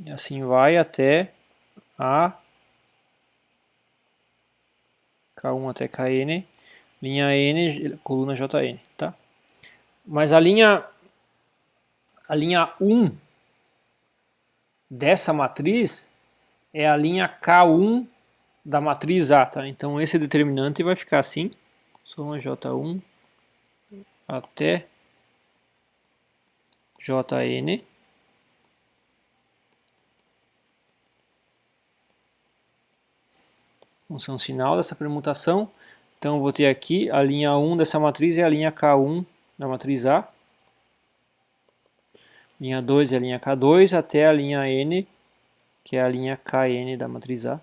E assim vai até a K1 até Kn, linha N, coluna Jn, tá? Mas a linha 1 dessa matriz é a linha K1 da matriz A, tá? Então esse determinante vai ficar assim, soma J1 até Jn, função sinal dessa permutação. Então eu vou ter aqui a linha 1 dessa matriz é a linha K1 da matriz A, linha 2 é a linha K2 até a linha N, que é a linha Kn da matriz A.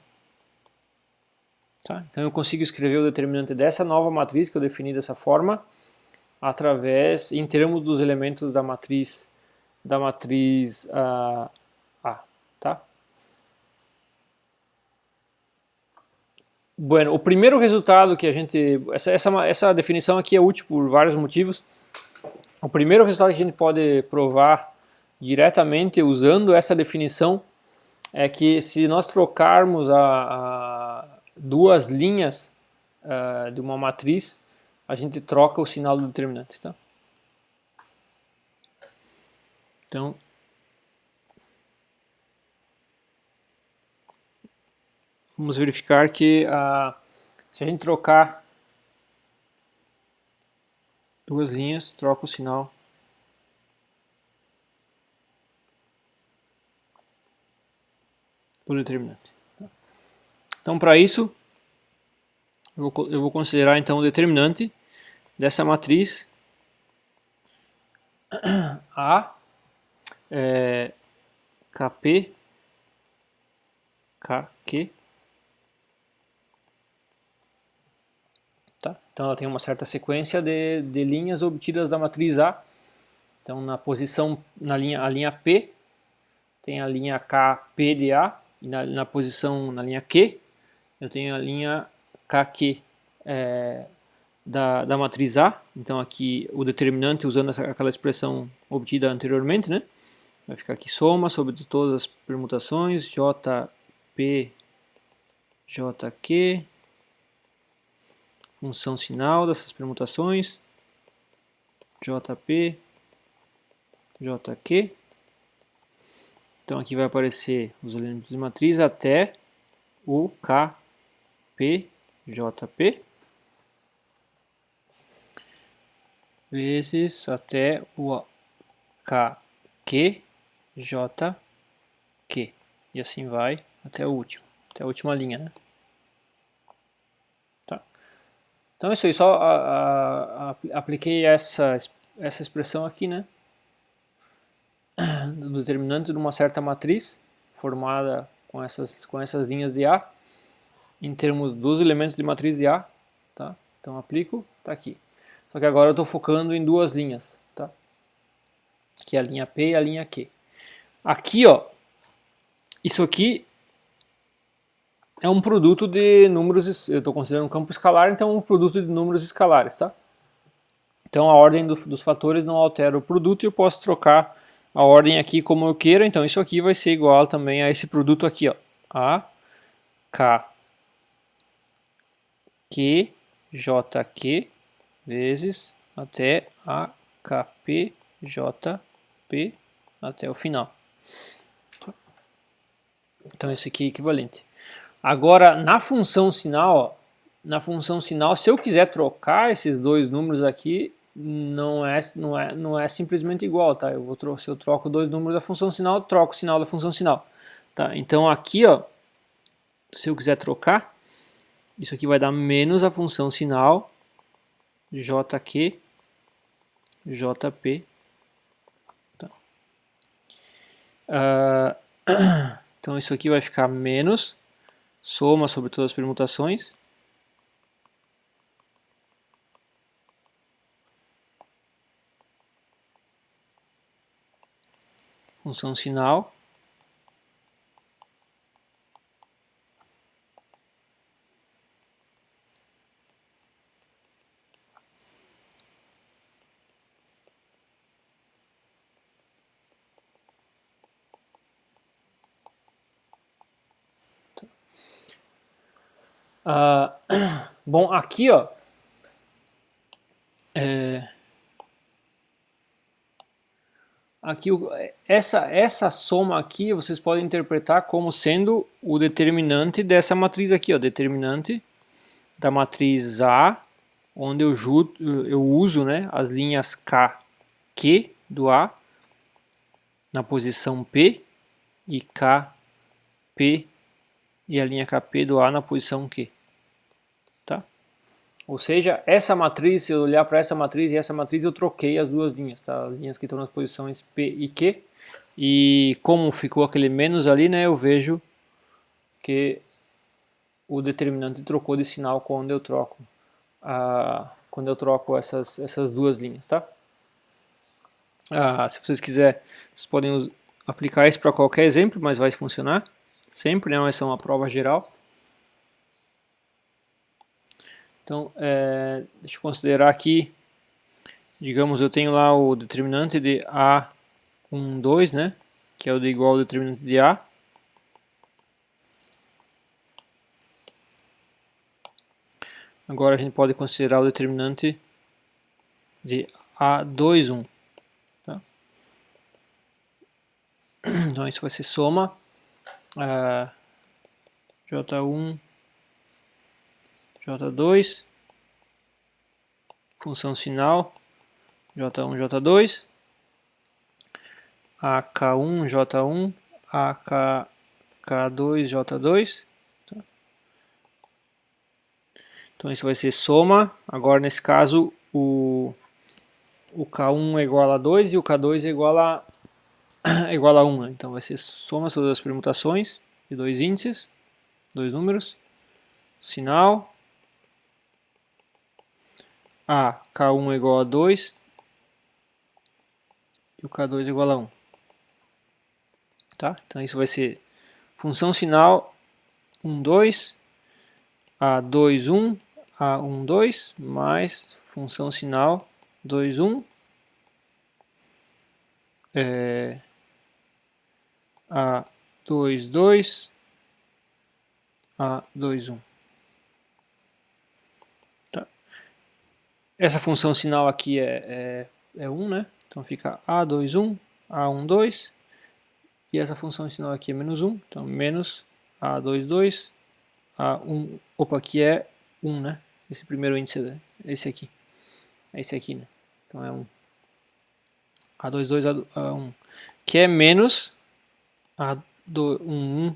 Tá? Então eu consigo escrever o determinante dessa nova matriz que eu defini dessa forma, através, em termos dos elementos da matriz A, tá? Bueno, o primeiro resultado que a gente, essa definição aqui é útil por vários motivos. O primeiro resultado que a gente pode provar diretamente usando essa definição é que se nós trocarmos a duas linhas de uma matriz, a gente troca o sinal do determinante, tá? Então, vamos verificar que se a gente trocar duas linhas, troca o sinal do determinante. Então, para isso, eu vou considerar então o determinante dessa matriz A, KP, KQ, tá? Então ela tem uma certa sequência de linhas obtidas da matriz A. Então na posição, a linha P, tem a linha KP de A, e na posição, na linha Q, eu tenho a linha KQ da matriz A. Então aqui o determinante usando aquela expressão obtida anteriormente, né? Vai ficar aqui soma sobre todas as permutações, JP, JQ, função sinal dessas permutações, JP, JQ. Então aqui vai aparecer os elementos de matriz até o KP, JP, vezes até o KQ, JQ. E assim vai até o último, até a última linha, né? Tá. Então é isso aí, só apliquei essa expressão aqui, né? Do determinante de uma certa matriz formada com essas linhas de A em termos dos elementos de matriz de A, tá? Então aplico, tá aqui. Só que agora eu estou focando em duas linhas, tá? Que é a linha P e a linha Q. Aqui, ó, isso aqui é um produto de números, eu estou considerando um campo escalar, então é um produto de números escalares, tá? Então a ordem dos fatores não altera o produto e eu posso trocar a ordem aqui como eu queira. Então isso aqui vai ser igual também a esse produto aqui, ó, A, K, Q, JQ, vezes até A, K, P, J, P, até o final. Então isso aqui é equivalente. Agora na função sinal, ó, se eu quiser trocar esses dois números aqui, não é simplesmente igual, tá? Se eu troco dois números da função sinal, eu troco o sinal da função sinal, tá? Então aqui, ó, se eu quiser trocar, isso aqui vai dar menos a função sinal JQ, JP, tá? Então isso aqui vai ficar menos soma sobre todas as permutações função sinal bom, aqui, ó, aqui essa soma aqui vocês podem interpretar como sendo o determinante dessa matriz aqui, ó, determinante da matriz A, onde eu uso, né, as linhas K, Q do A na posição P e K, P e a linha KP do A na posição Q. Tá? Ou seja, essa matriz, se eu olhar para essa matriz e essa matriz, eu troquei as duas linhas, tá? As linhas que estão nas posições P e Q. E como ficou aquele menos ali, né, eu vejo que o determinante trocou de sinal quando eu troco essas duas linhas, tá? Se vocês quiserem, vocês podem aplicar isso para qualquer exemplo, mas vai funcionar sempre, né? Essa é uma prova geral. Então, deixa eu considerar aqui, digamos, eu tenho lá o determinante de A1, 2, né? Que é o de igual ao determinante de A. Agora a gente pode considerar o determinante de A2, 1. Tá? Então isso vai ser soma J1, J2, função sinal J1, J2, AK1, J1, AK2, J2. Tá? Então isso vai ser soma. Agora nesse caso o K1 é igual a 2 e o K2 é igual a 1. Né? Então vai ser soma todas as permutações de dois índices, dois números, sinal. K1 é igual a 2 e o K2 é igual a 1. Tá? Então isso vai ser função sinal 1, 2, A2, 1, A1, 2, mais função sinal 2, 1, A2, 2, A2, 1. Tá? Essa função sinal aqui é 1, né? Então fica A2, 1, A1, 2. E essa função sinal aqui é menos 1. Então menos A2, 2, A1. Opa, aqui é 1, né? Esse primeiro índice, esse aqui. É esse aqui, né? Então é 1. A2, 2, A1. Que é menos A1, 1,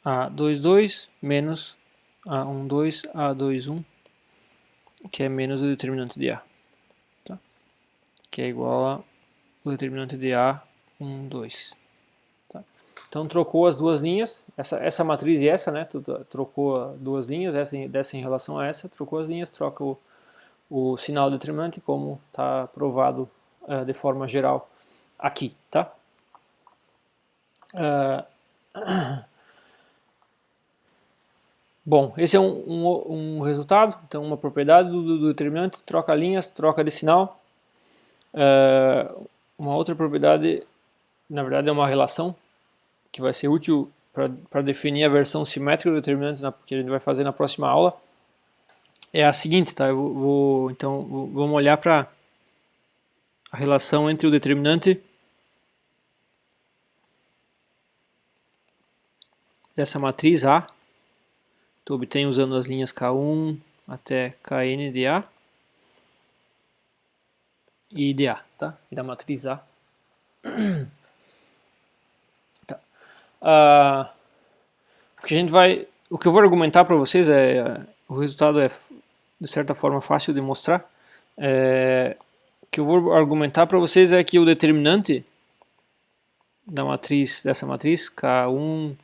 A2, 2, menos A1, 2, A2, 1. Que é menos o determinante de A. Tá? Que é igual ao determinante de A1, 2. Tá? Então trocou as duas linhas, essa matriz e essa, né? Trocou duas linhas, dessa em relação a essa, trocou as linhas, troca o sinal determinante, como está provado de forma geral aqui, tá? Bom, esse é um resultado, então uma propriedade do determinante, troca linhas, troca de sinal. Uma outra propriedade, na verdade é uma relação, que vai ser útil para definir a versão simétrica do determinante que a gente vai fazer na próxima aula. É a seguinte, tá? Então vamos olhar para a relação entre o determinante dessa matriz A. Tu obtém usando as linhas K1 até Kn de A e de A, tá? E da matriz A. Tá. O que eu vou argumentar para vocês o resultado é de certa forma fácil de mostrar. O que eu vou argumentar para vocês é que o determinante dessa matriz K1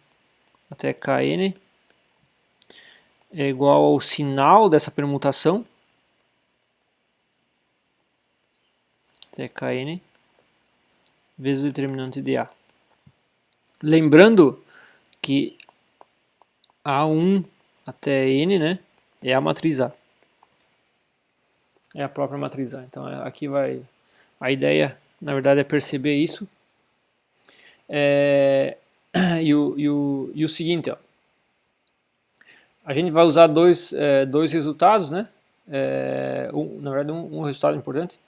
até Kn é igual ao sinal dessa permutação até Kn vezes o determinante de A. Lembrando que A1 até N, né, é a matriz A. É a própria matriz A. Então aqui a ideia, na verdade, é perceber isso. E o seguinte, ó, a gente vai usar dois resultados, né? Na verdade, um resultado importante,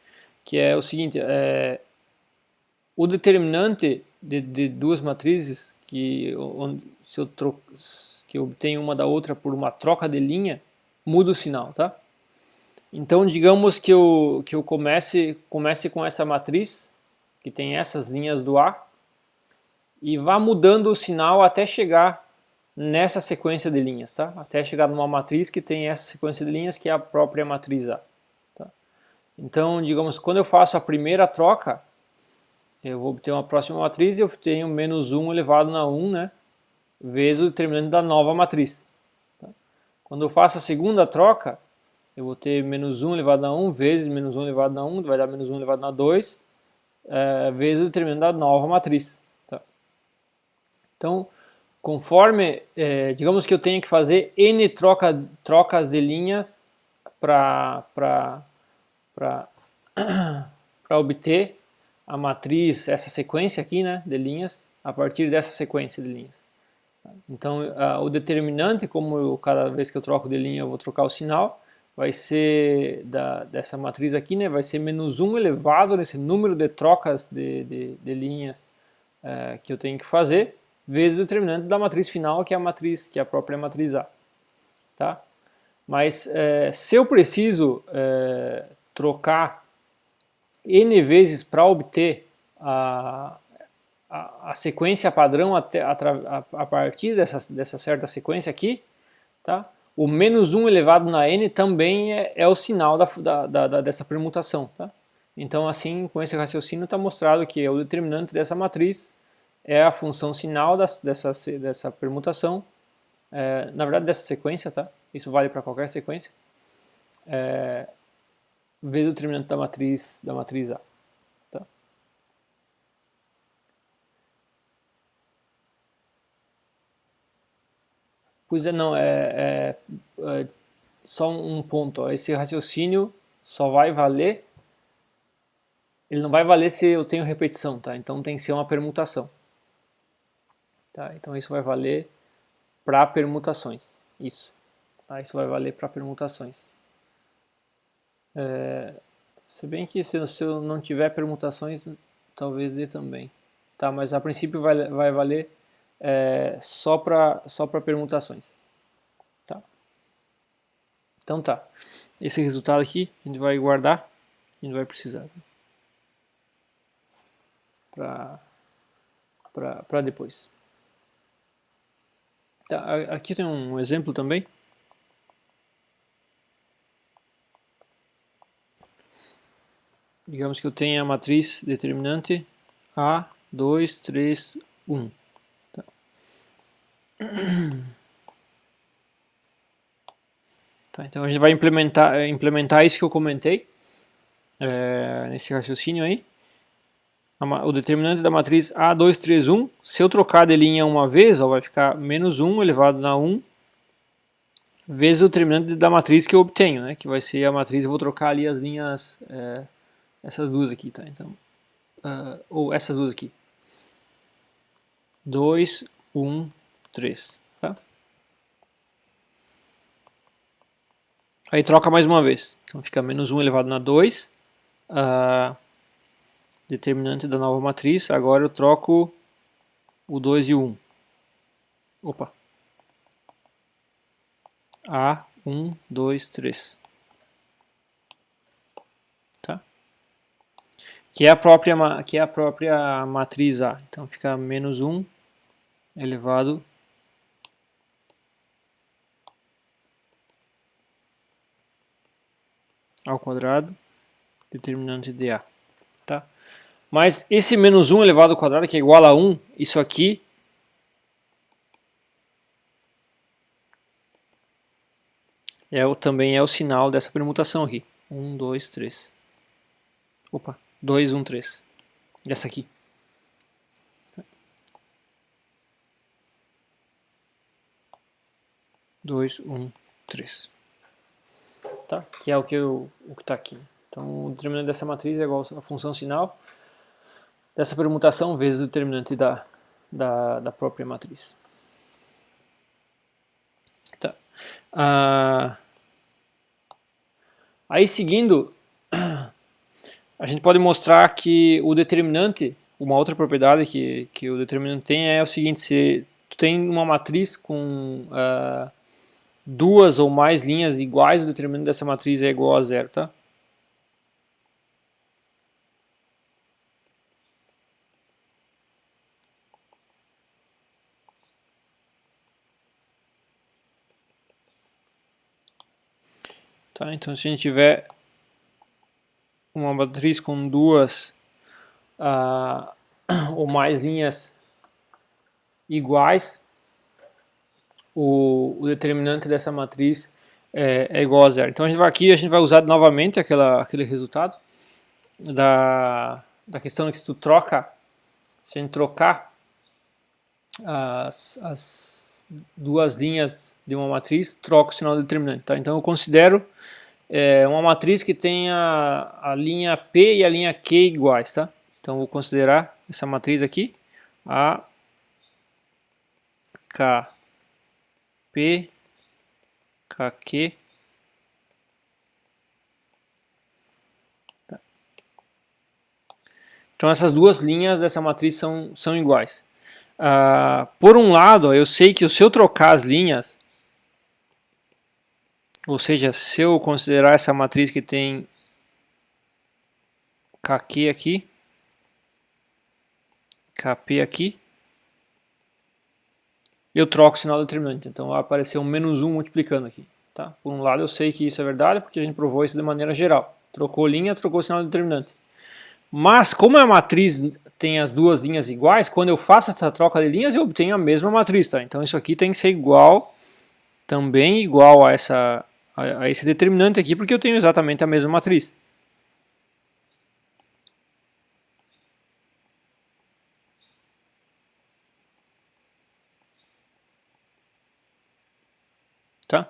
que é o seguinte: o determinante de duas matrizes que eu obtenho uma da outra por uma troca de linha, muda o sinal, tá? Então, digamos que eu comece com essa matriz, que tem essas linhas do A, e vá mudando o sinal até chegar nessa sequência de linhas, tá? Até chegar numa matriz que tem essa sequência de linhas, que é a própria matriz A. Tá? Então, digamos, quando eu faço a primeira troca, eu vou obter uma próxima matriz e eu tenho menos 1 elevado na 1, né? Vezes o determinante da nova matriz. Tá? Quando eu faço a segunda troca, eu vou ter menos 1 elevado na 1 vezes menos 1 elevado na 1, vai dar menos 1 elevado na 2, vezes o determinante da nova matriz. Tá? Então, conforme, digamos que eu tenha que fazer N trocas de linhas para obter a matriz, essa sequência aqui, né, de linhas, a partir dessa sequência de linhas. Então, o determinante, cada vez que eu troco de linha eu vou trocar o sinal, vai ser dessa matriz aqui, né, vai ser menos 1 elevado nesse número de trocas de linhas que eu tenho que fazer, vezes o determinante da matriz final, que é a própria matriz A. Tá? Mas se eu preciso trocar N vezes para obter a sequência padrão a partir dessa certa sequência aqui, tá? O menos 1 elevado na n também é o sinal dessa permutação. Tá? Então, assim, com esse raciocínio está mostrado que o determinante dessa matriz é a função sinal dessa permutação, na verdade dessa sequência, tá? Isso vale para qualquer sequência, vezes o determinante da matriz A. Tá? Pois não, só um ponto, ó. Esse raciocínio só vai valer, ele não vai valer se eu tenho repetição, tá? Então tem que ser uma permutação. Tá? Então isso vai valer para permutações, isso. Tá? Isso vai valer para permutações. Se bem que se eu não tiver permutações, talvez dê também. Tá? Mas a princípio vai valer só para permutações. Tá? Então tá. Esse resultado aqui a gente vai guardar, a gente vai precisar para depois. Tá, aqui tem um exemplo também. Digamos que eu tenha a matriz determinante A, 2, 3, 1. Tá. Tá, então a gente vai implementar isso que eu comentei nesse raciocínio aí. O determinante da matriz A, 2, 3, 1, se eu trocar de linha uma vez, vai ficar menos 1 elevado na 1 vezes o determinante da matriz que eu obtenho, né? Que vai ser a matriz, eu vou trocar ali as linhas, essas duas aqui, tá? Então, ou essas duas aqui. 2, 1, 3, tá? Aí troca mais uma vez. Então fica menos 1 elevado na 2, determinante da nova matriz. Agora eu troco o 2 e o 1. Opa. A, 1, 2, 3. Tá? Que é a própria matriz A. Então fica menos 1 elevado ao quadrado, determinante de A. Tá? Mas esse menos 1 elevado ao quadrado, que é igual a 1, isso aqui também é o sinal dessa permutação aqui. 1, 2, 3. Opa, 2, 1, 3. Essa aqui. Dois, 1, 3. Tá? Que é o que está aqui. Então o determinante dessa matriz é igual a função sinal dessa permutação vezes o determinante da própria matriz. Tá. Aí seguindo, a gente pode mostrar que o determinante uma outra propriedade que o determinante tem é o seguinte: se tu tem uma matriz com duas ou mais linhas iguais, o determinante dessa matriz é igual a zero, tá? Tá, então se a gente tiver uma matriz com duas ou mais linhas iguais, o determinante dessa matriz é igual a zero. Então a gente vai usar novamente aquele resultado da questão que se a gente trocar as duas linhas de uma matriz, troca o sinal do determinante. Tá? Então eu considero uma matriz que tenha a linha P e a linha Q iguais. Tá? Então eu vou considerar essa matriz aqui, a K, P, KQ. Tá. Então essas duas linhas dessa matriz são iguais. Por um lado, eu sei que se eu trocar as linhas, ou seja, se eu considerar essa matriz que tem KQ aqui, KP aqui, eu troco o sinal determinante. Então vai aparecer um menos 1 multiplicando aqui. Tá? Por um lado eu sei que isso é verdade, porque a gente provou isso de maneira geral. Trocou linha, trocou o sinal determinante. Mas como a matriz tem as duas linhas iguais, quando eu faço essa troca de linhas eu obtenho a mesma matriz. Tá? Então isso aqui tem que ser igual, também igual a esse determinante aqui, porque eu tenho exatamente a mesma matriz. Tá?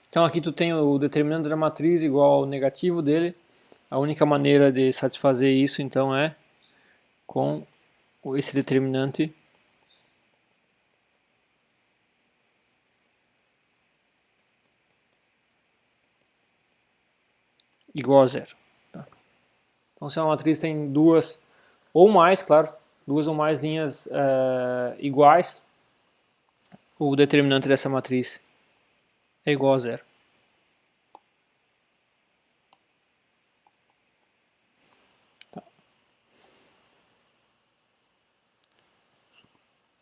Então aqui tu tem o determinante da matriz igual ao negativo dele. A única maneira de satisfazer isso então é com esse determinante igual a zero. Tá? Então se a matriz tem duas ou mais, claro, duas ou mais linhas iguais, o determinante dessa matriz é igual a zero. Tá.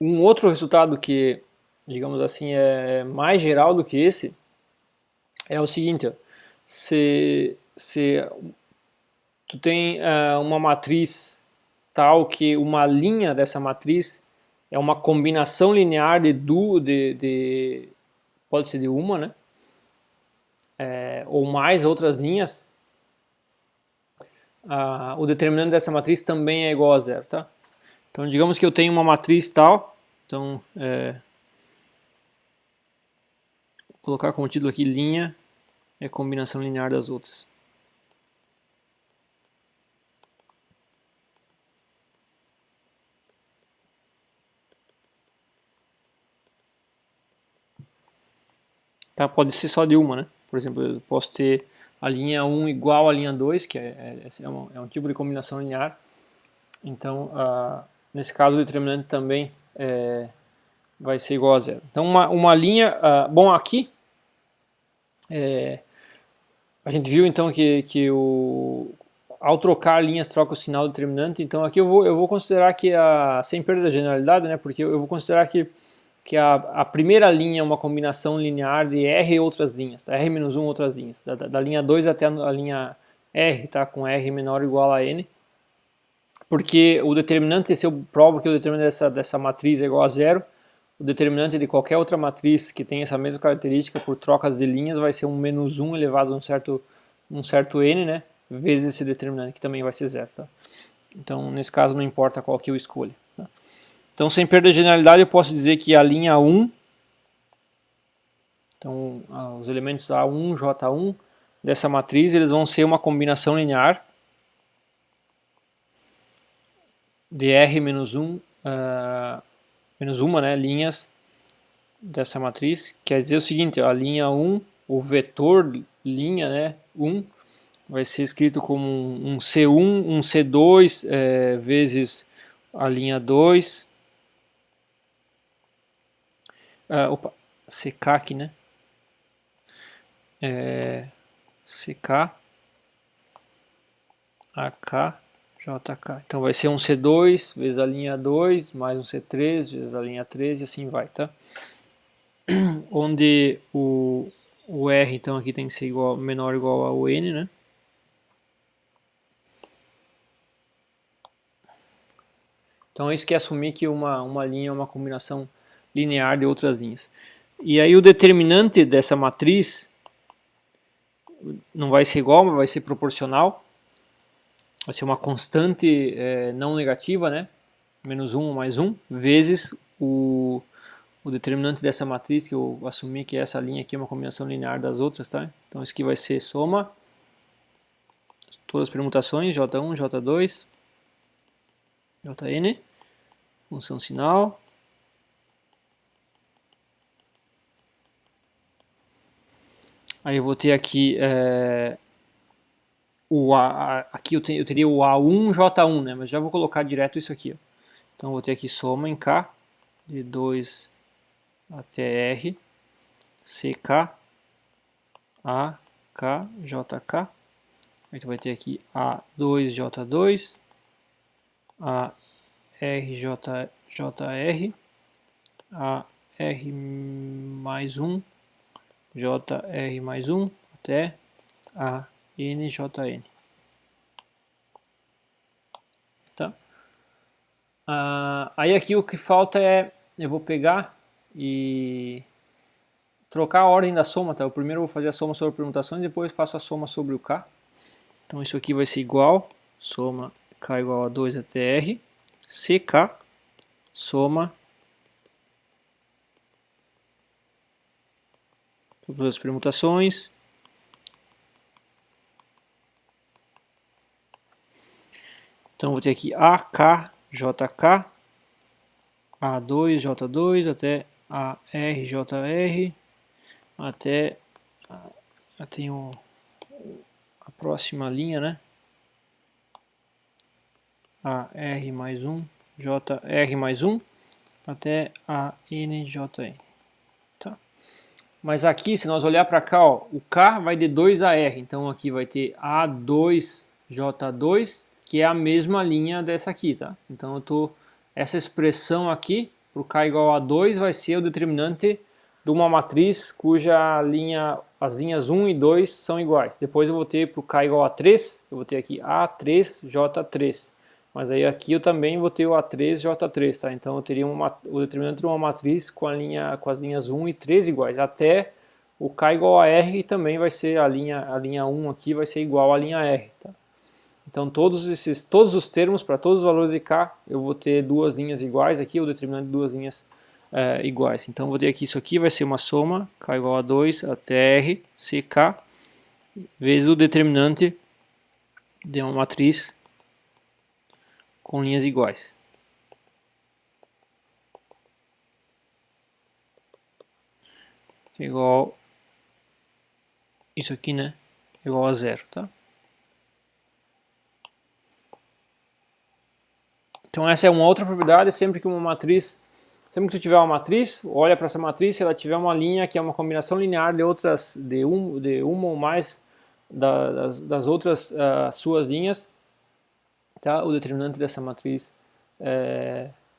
Um outro resultado que, digamos assim, é mais geral do que esse, é o seguinte: ó, se tu tem uma matriz tal que uma linha dessa matriz é uma combinação linear pode ser de uma, né? Ou mais outras linhas, o determinante dessa matriz também é igual a zero, tá? Então digamos que eu tenho uma matriz tal, então vou colocar como título aqui linha é combinação linear das outras. Tá? Pode ser só de uma, né? Por exemplo, eu posso ter a linha 1 igual à linha 2, que é um tipo de combinação linear. Então, nesse caso, o determinante também vai ser igual a zero. Então, uma linha... bom, aqui, a gente viu então que ao trocar linhas troca o sinal determinante. Então, aqui eu vou considerar que, sem perda da generalidade, né? Porque eu vou considerar que a primeira linha é uma combinação linear de R e outras linhas, tá? R-1 outras linhas, da linha 2 até a linha R, tá? Com R menor ou igual a N, porque o determinante, se eu provo que o determinante dessa matriz é igual a zero, o determinante de qualquer outra matriz que tenha essa mesma característica por trocas de linhas vai ser um menos 1 elevado a um certo N, né? Vezes esse determinante, que também vai ser zero, tá? Então, nesse caso, não importa qual que eu escolha. Tá? Então, sem perda de generalidade, eu posso dizer que a linha 1, então os elementos A1, J1 dessa matriz, eles vão ser uma combinação linear de R menos 1, menos uma, né, linhas dessa matriz. Quer dizer o seguinte, a linha 1, o vetor linha, né, 1, vai ser escrito como um C1, um C2 vezes a linha 2, CK aqui, né? CK, AK, JK. Então vai ser um C2 vezes a linha 2, mais um C3 vezes a linha 3 e assim vai, tá? Onde o R então aqui tem que ser igual, menor ou igual ao N, né? Então isso quer assumir que uma linha é uma combinação linear de outras linhas. E aí o determinante dessa matriz não vai ser igual, mas vai ser proporcional. Vai ser uma constante não negativa, né? Menos 1 mais 1, vezes o determinante dessa matriz, que eu assumi que essa linha aqui é uma combinação linear das outras, tá? Então isso aqui vai ser soma, todas as permutações, J1, J2, Jn, função sinal. Aí eu vou ter aqui aqui eu teria o A1, J1, né? Mas já vou colocar direto isso aqui, ó. Então eu vou ter aqui soma em K, de 2 até R, CK, AK, JK. Aí tu vai ter aqui A2J2, ARJR, AR mais 1, JR mais 1, até ANJN. Tá? Aí aqui o que falta eu vou pegar e trocar a ordem da soma, tá? Eu primeiro vou fazer a soma sobre permutações, depois faço a soma sobre o K. Então isso aqui vai ser igual, soma K igual a 2 até R, CK, soma todas as permutações, então vou ter aqui AK, JK, A2, J2, até AR, JR, até tenho a próxima linha, né? AR mais 1, JR mais 1, até ANJN. Tá? Mas aqui, se nós olhar para cá, ó, o K vai de 2 a R, então aqui vai ter A2J2, que é a mesma linha dessa aqui, tá? Então essa expressão aqui, para o K igual a 2, vai ser o determinante de uma matriz cuja as linhas 1 e 2 são iguais. Depois eu vou ter para o K igual a 3, eu vou ter aqui A3J3. Mas aí aqui eu também vou ter o A3J3, tá? Então eu teria o determinante de uma matriz com as linhas 1 e 3 iguais, até o K igual a R e também vai ser a linha 1 aqui vai ser igual à linha R, tá? Então todos os termos, para todos os valores de K, eu vou ter duas linhas iguais aqui, o determinante de duas linhas iguais. Então vou ter aqui isso aqui, vai ser uma soma, K igual a 2 até R, CK, vezes o determinante de uma matriz com linhas iguais. Que é igual isso aqui, né? Igual a 0, tá? Então essa é uma outra propriedade, sempre que tu tiver uma matriz, olha para essa matriz, se ela tiver uma linha que é uma combinação linear de uma ou mais das outras suas linhas, tá? O determinante dessa matriz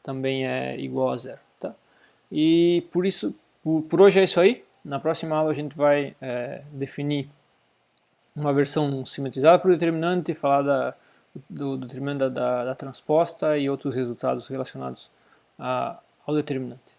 também é igual a 0, tá? E por hoje é isso aí. Na próxima aula a gente vai definir uma versão simetrizada para o determinante, falar do determinante da transposta e outros resultados relacionados ao determinante.